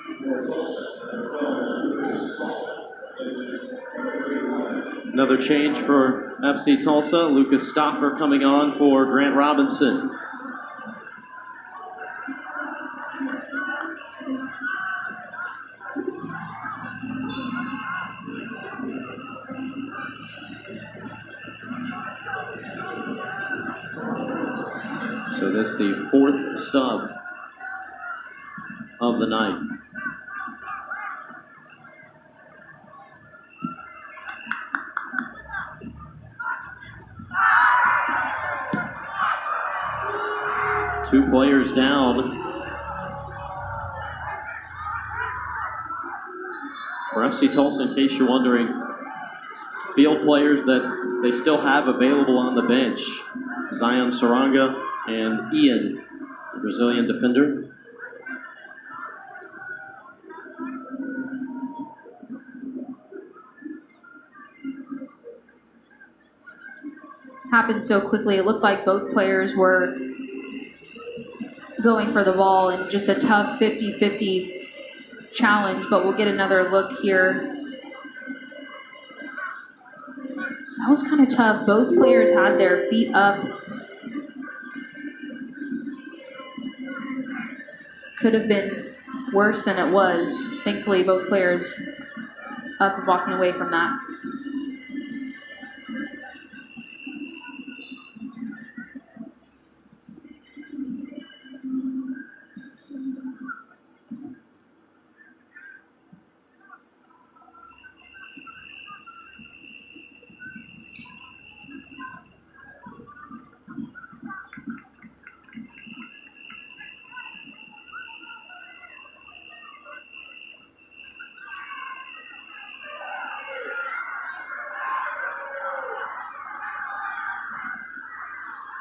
Another change for FC Tulsa. Lucas Stoffer coming on for Grant Robinson. So this is the 4th sub of the night. Two players down For FC Tulsa, in case you're wondering, field players that they still have available on the bench. Zion Saranga and Ian, the Brazilian defender. Happened so quickly. It looked like both players were going for the ball and just a tough 50-50 challenge, but we'll get another look here. That was kind of tough. Both players had their feet up. Could have been worse than it was. Thankfully, both players up and walking away from that.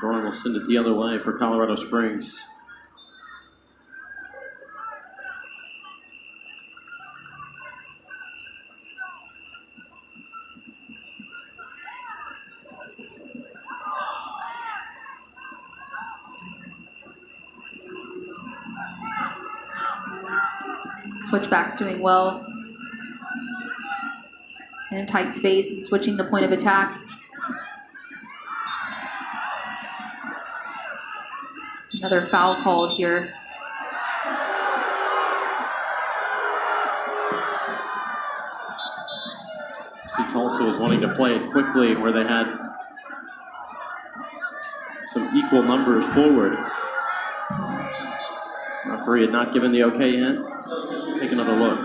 Doran will send it the other way for Colorado Springs. Switchbacks doing well in a tight space and switching the point of attack. Another foul called here. See, Tulsa was wanting to play it quickly where they had some equal numbers forward. Referee had not given the okay yet. Take another look.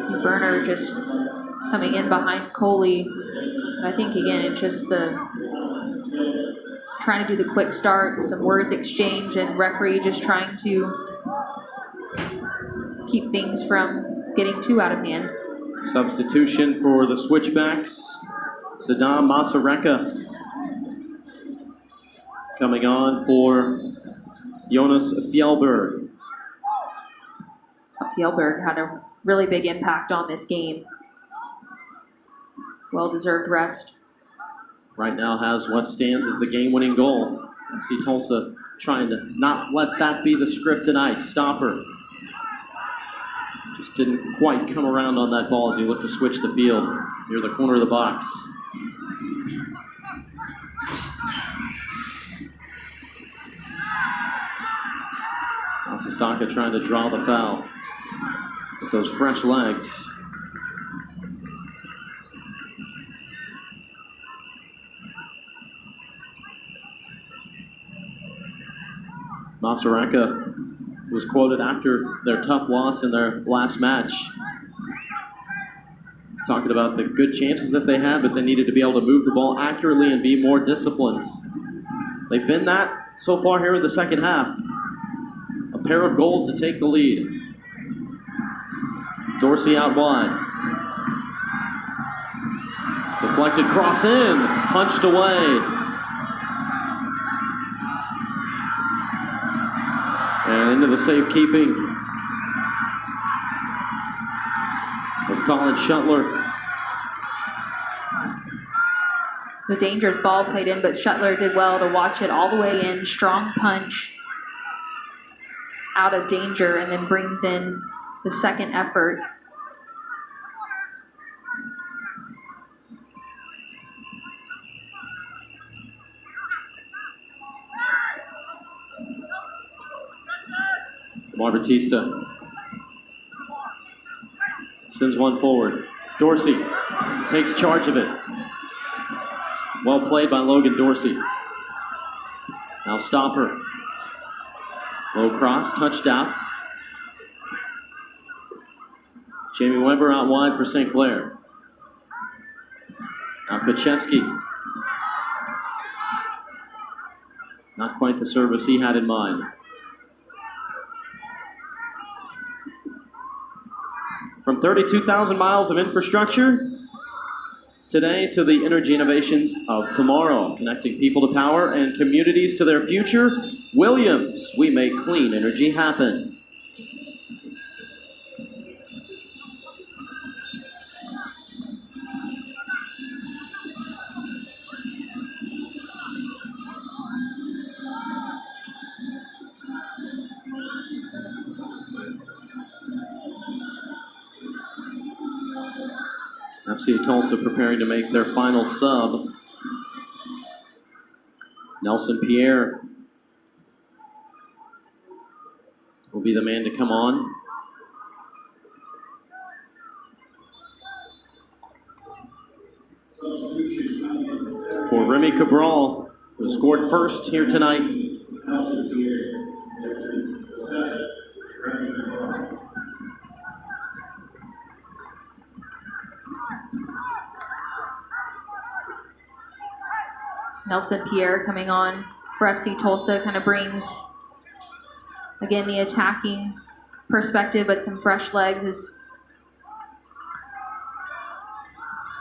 See Berner just coming in behind Coley. I think again it's just the trying to do the quick start, some words exchange, and referee just trying to keep things from getting too out of hand. Substitution for the Switchbacks. Saddam Masareka coming on for Jonas Fjellberg. Fjellberg had a really big impact on this game. Well-deserved rest. Right now has what stands as the game-winning goal. FC Tulsa trying to not let that be the script tonight. Stopper just didn't quite come around on that ball as he looked to switch the field near the corner of the box. Asasaka trying to draw the foul with those fresh legs. Masareka was quoted after their tough loss in their last match, talking about the good chances that they had, but they needed to be able to move the ball accurately and be more disciplined. They've been that so far here in the second half. A pair of goals to take the lead. Dorsey out wide. Deflected cross in, punched away. And into the safekeeping of Colin Shuttler. The dangerous ball played in, but Shuttler did well to watch it all the way in. Strong punch out of danger and then brings in the second effort. Mar Batista sends one forward. Dorsey takes charge of it. Well played by Logan Dorsey. Now Stopper. Low cross, touched out. Jamie Weber out wide for St. Clair. Now Kacheski. Not quite the service he had in mind. From 32,000 miles of infrastructure today to the energy innovations of tomorrow, connecting people to power and communities to their future. Williams, we make clean energy happen. FC Tulsa preparing to make their final sub. Nelson Pierre will be the man to come on. For Remy Cabral, who scored first here tonight. Nelson Pierre coming on for FC Tulsa kind of brings, again, the attacking perspective, but some fresh legs as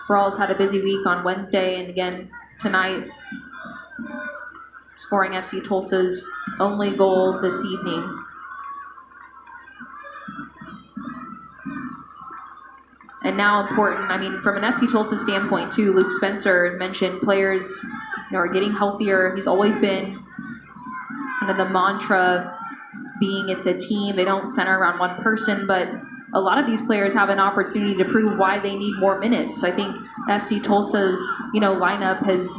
Brawls had a busy week on Wednesday and again tonight, scoring FC Tulsa's only goal this evening. And now important, I mean, from an FC Tulsa standpoint too, Luke Spencer has mentioned players are getting healthier. He's always been kind of the mantra being it's a team. They don't center around one person, but a lot of these players have an opportunity to prove why they need more minutes. I think FC Tulsa's, lineup has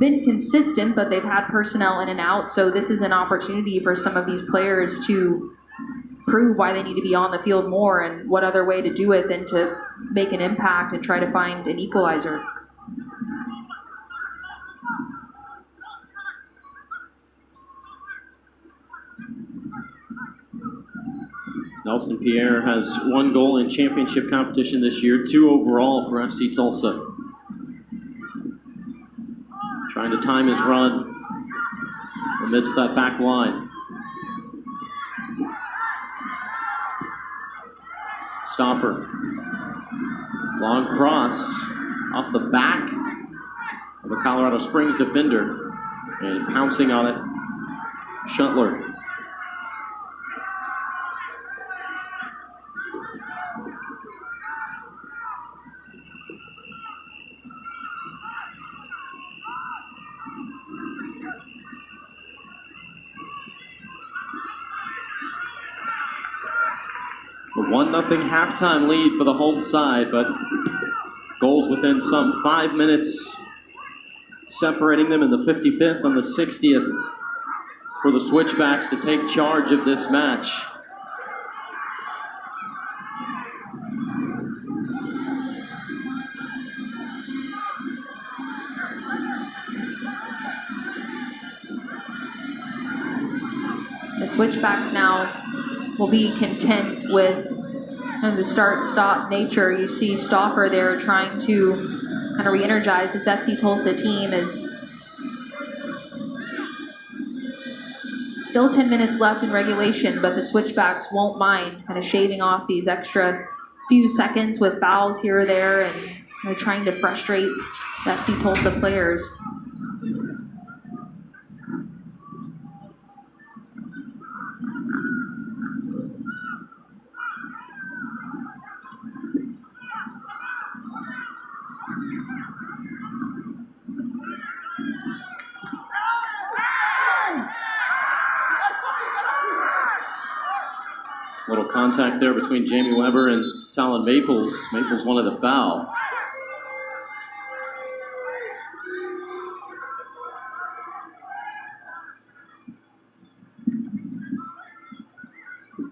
been consistent, but they've had personnel in and out. So this is an opportunity for some of these players to prove why they need to be on the field more, and what other way to do it than to make an impact and try to find an equalizer. Nelson Pierre has 1 goal in championship competition this year, 2 overall for FC Tulsa. Trying to time his run amidst that back line. Stopper. Long cross off the back of a Colorado Springs defender, and pouncing on it, Shuttler. A 1-0 halftime lead for the home side, but goals within some 5 minutes, separating them in the 55th and the 60th for the Switchbacks to take charge of this match. The Switchbacks now will be content with kind of the start-stop nature. You see Stauffer there trying to kind of re-energize this FC Tulsa team. Is still 10 minutes left in regulation, but the Switchbacks won't mind kind of shaving off these extra few seconds with fouls here or there and kind of trying to frustrate the FC Tulsa players. Little contact there between Jamie Weber and Talon Maples. Maples wanted the foul.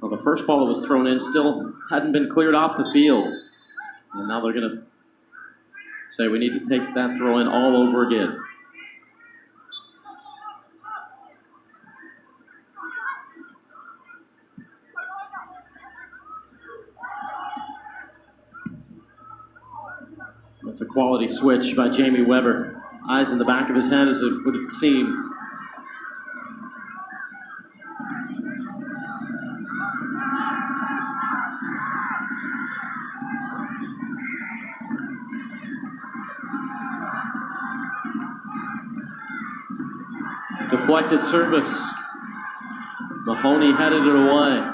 Well, the first ball that was thrown in still hadn't been cleared off the field. And now they're going to say we need to take that throw in all over again. That's a quality switch by Jamie Weber. Eyes in the back of his head, as it would seem. deflected service. Mahoney headed it away.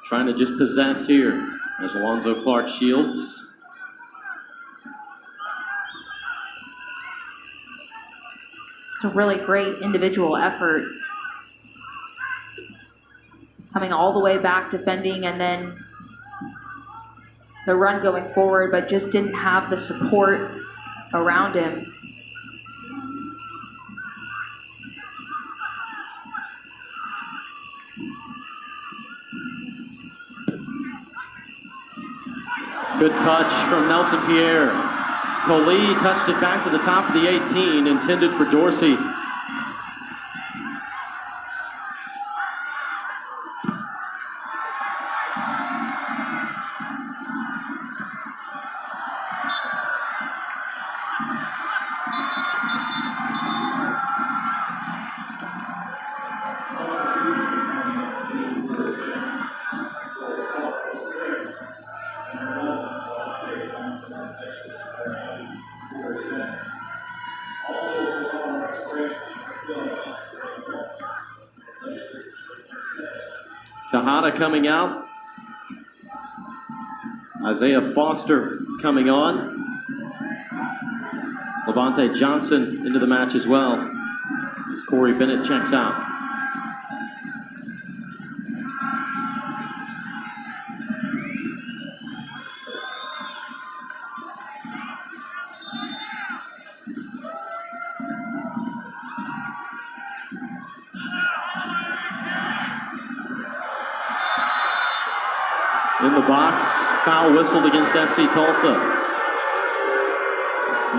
Trying to just possess here as Alonzo Clark shields. It's a really great individual effort. Coming all the way back, defending, and then the run going forward, but just didn't have the support around him. Good touch from Nelson Pierre. Coley touched it back to the top of the 18, intended for Dorsey. Tejada coming out. Isaiah Foster coming on. Levante Johnson into the match as well as Corey Bennett checks out. In the box, foul whistled against FC Tulsa.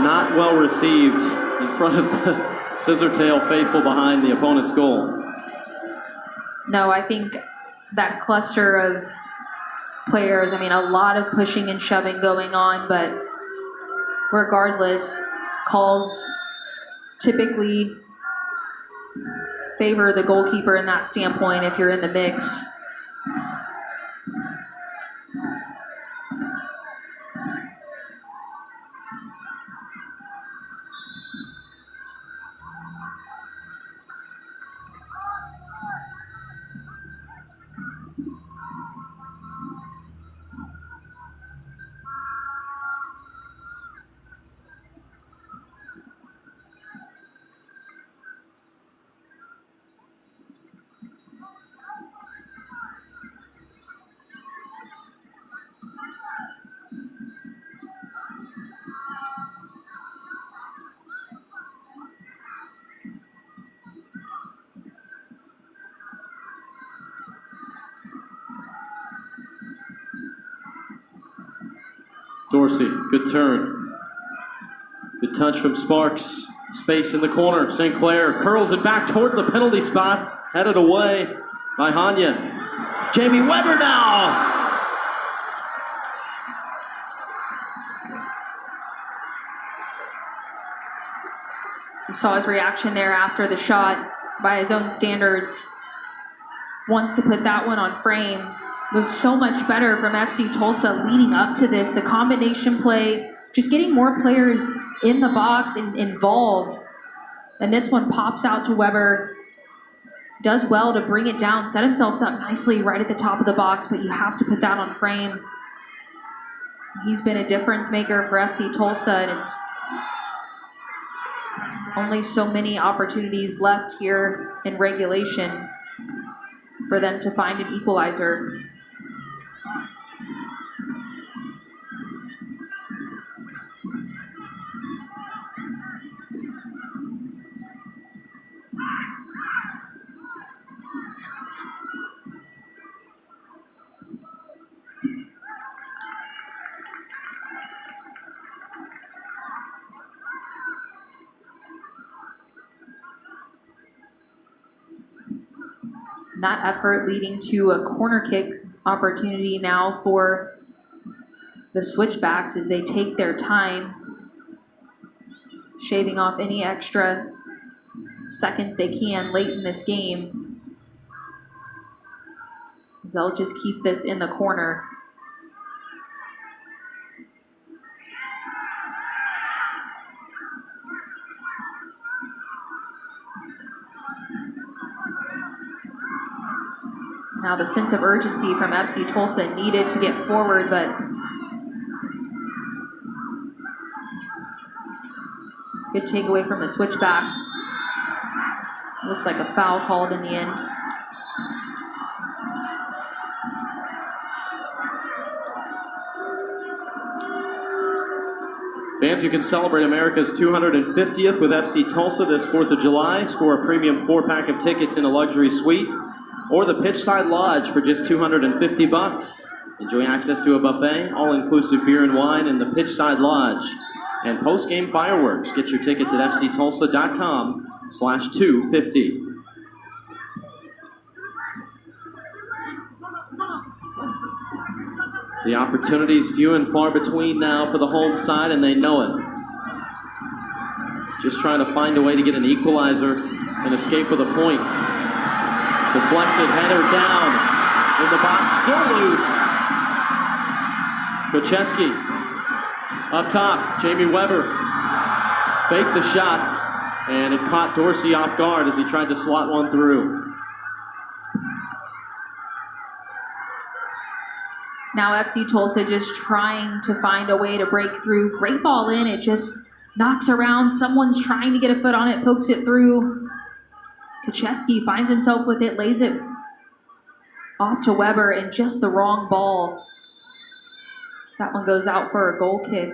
Not well received in front of the Scissortail faithful behind the opponent's goal. No, I think that cluster of players, I mean, a lot of pushing and shoving going on, but regardless, calls typically favor the goalkeeper in that standpoint if you're in the mix. Dorsey, good turn. Good touch from Sparks. Space in the corner. St. Clair curls it back toward the penalty spot. Headed away by Hanya. Jamie Weber now. You saw his reaction there after the shot. By his own standards, wants to put that one on frame. It was so much better from FC Tulsa leading up to this. The combination play, just getting more players in the box and involved. And this one pops out to Weber. Does well to bring it down, set himself up nicely right at the top of the box, but you have to put that on frame. He's been a difference maker for FC Tulsa, and it's only so many opportunities left here in regulation for them to find an equalizer. That effort leading to a corner kick opportunity now for the Switchbacks as they take their time, shaving off any extra seconds they can late in this game. They'll just keep this in the corner. Now the sense of urgency from FC Tulsa needed to get forward, but good takeaway from the Switchbacks. Looks like a foul called in the end. Fans, you can celebrate America's 250th with FC Tulsa this 4th of July. Score a premium 4-pack of tickets in a luxury suite or the Pitchside Lodge for just $250. Enjoy access to a buffet, all-inclusive beer and wine in the Pitchside Lodge, and post-game fireworks. Get your tickets at fctulsa.com/250. The opportunities few and far between now for the home side, and they know it. Just trying to find a way to get an equalizer and escape with a point. Deflected header down in the box, still loose. Kocheski up top, Jamie Weber faked the shot, and it caught Dorsey off guard as he tried to slot one through. Now FC Tulsa just trying to find a way to break through. Great ball in, it just knocks around. Someone's trying to get a foot on it, pokes it through. Kocheski finds himself with it, lays it off to Weber, and just the wrong ball. That one goes out for a goal kick.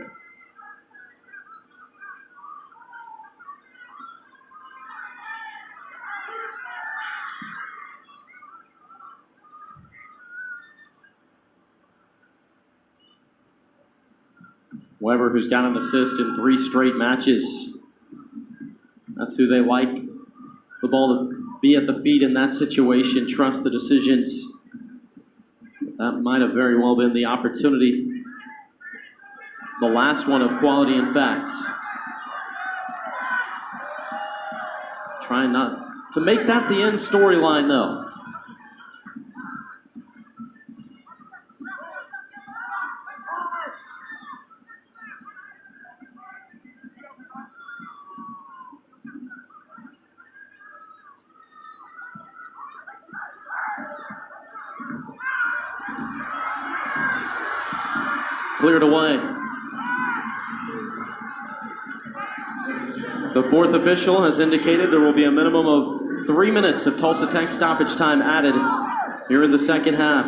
Weber, who's got an assist in 3 straight matches. That's who they like. The ball to be at the feet in that situation, trust the decisions. That might have very well been the opportunity. The last one of quality and facts. Trying not to make that the end storyline, though. Cleared away. The 4th official has indicated there will be a minimum of 3 minutes of Tulsa Tech stoppage time added here in the second half.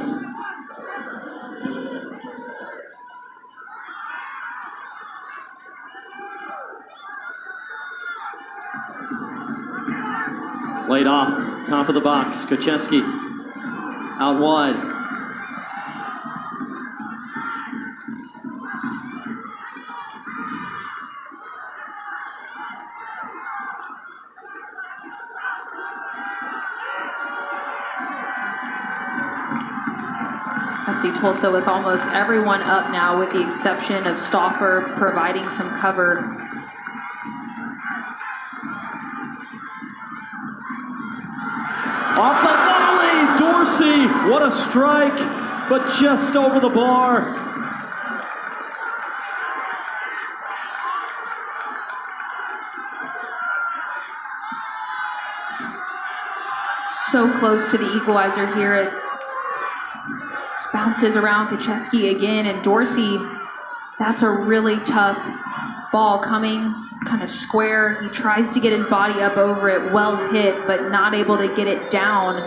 Laid off, top of the box, Kocheski out wide. FC Tulsa with almost everyone up now, with the exception of Stauffer providing some cover. Off the volley, Dorsey, what a strike, but just over the bar. So close to the equalizer here. It bounces around Kocheski again, and Dorsey, that's a really tough ball coming kind of square. He tries to get his body up over it, well hit, but not able to get it down.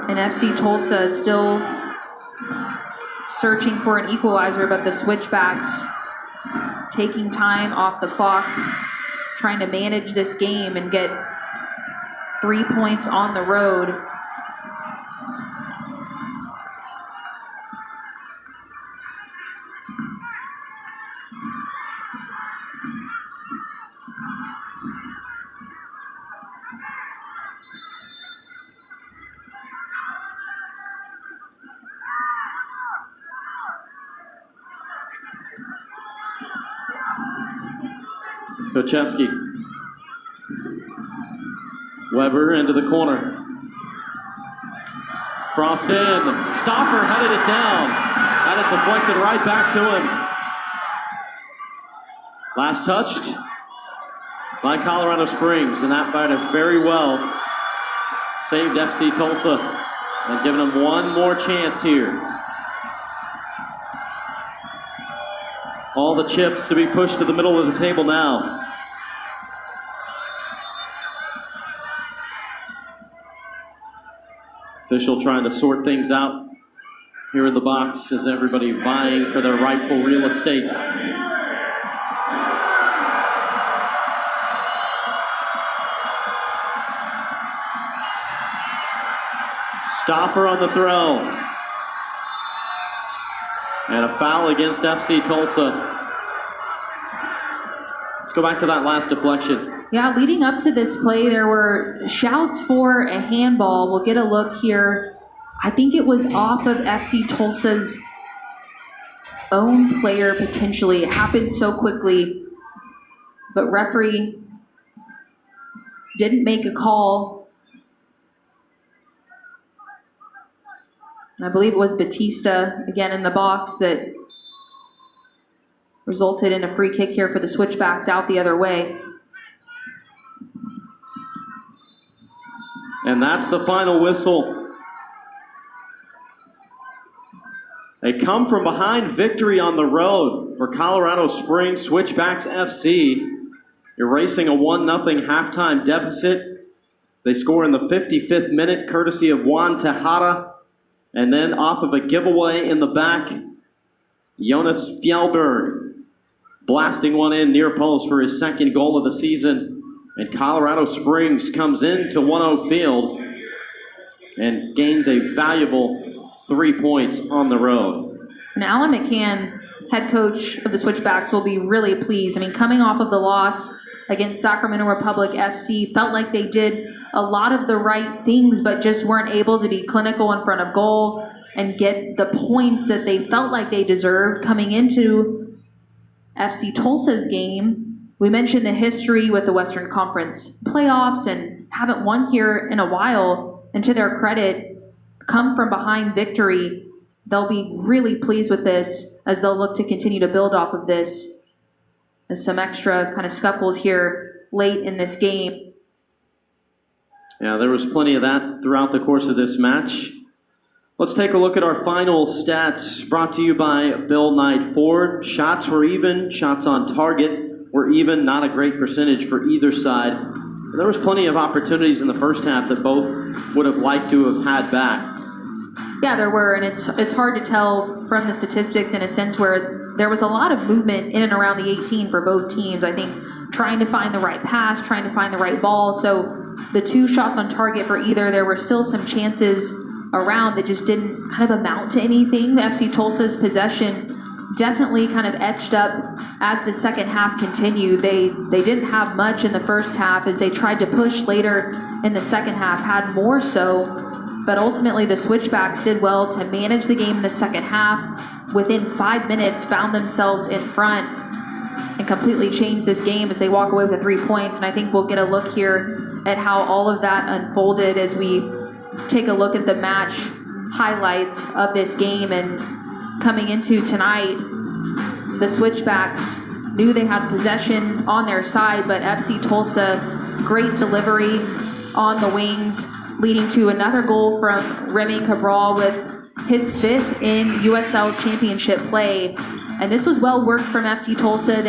And FC Tulsa still searching for an equalizer, but the Switchbacks taking time off the clock, trying to manage this game and get 3 points on the road. Kocheski Weber into the corner. Crossed in. Stopper headed it down. Had it deflected right back to him. Last touched by Colorado Springs, and that might have very well saved FC Tulsa and given them one more chance here. All the chips to be pushed to the middle of the table now. Official trying to sort things out here in the box as everybody vying for their rightful real estate. Stopper on the throw. And a foul against FC Tulsa. Let's go back to that last deflection. Yeah, leading up to this play, there were shouts for a handball. We'll get a look here. I think it was off of FC Tulsa's own player, potentially. It happened so quickly, but referee didn't make a call. And I believe it was Batista, again in the box, that resulted in a free kick here for the Switchbacks out the other way. And that's the final whistle. A come from behind victory on the road for Colorado Springs Switchbacks FC, erasing a 1-0 halftime deficit. They score in the 55th minute courtesy of Juan Tejada, and then off of a giveaway in the back, Jonas Fjellberg blasting one in near post for his second goal of the season. And Colorado Springs comes into 1-0 Field and gains a valuable 3 points on the road. And Alan McCann, head coach of the Switchbacks, will be really pleased. I mean, coming off of the loss against Sacramento Republic FC, felt like they did a lot of the right things, but just weren't able to be clinical in front of goal and get the points that they felt like they deserved coming into FC Tulsa's game. We mentioned the history with the Western Conference playoffs and haven't won here in a while, and to their credit, come from behind victory. They'll be really pleased with this as they'll look to continue to build off of this. There's some extra kind of scuffles here late in this game. Yeah, there was plenty of that throughout the course of this match. Let's take a look at our final stats brought to you by Bill Knight Ford. Shots were even, shots on target were even, not a great percentage for either side. And there was plenty of opportunities in the first half that both would have liked to have had back. Yeah, there were, and it's hard to tell from the statistics in a sense where there was a lot of movement in and around the 18 for both teams. I think trying to find the right pass, trying to find the right ball. So the 2 shots on target for either, there were still some chances around that just didn't kind of amount to anything. The FC Tulsa's possession definitely kind of etched up as the second half continued. They didn't have much in the first half as they tried to push later in the second half, had more so, but ultimately the Switchbacks did well to manage the game in the second half. Within 5 minutes, found themselves in front and completely changed this game as they walk away with the 3 points. And I think we'll get a look here at how all of that unfolded as we take a look at the match highlights of this game. And coming into tonight, the Switchbacks knew they had possession on their side, but FC Tulsa, great delivery on the wings, leading to another goal from Remy Cabral with his 5th in USL Championship play. And this was well worked from FC Tulsa.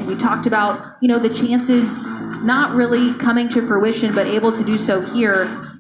We talked about, the chances not really coming to fruition, but able to do so here.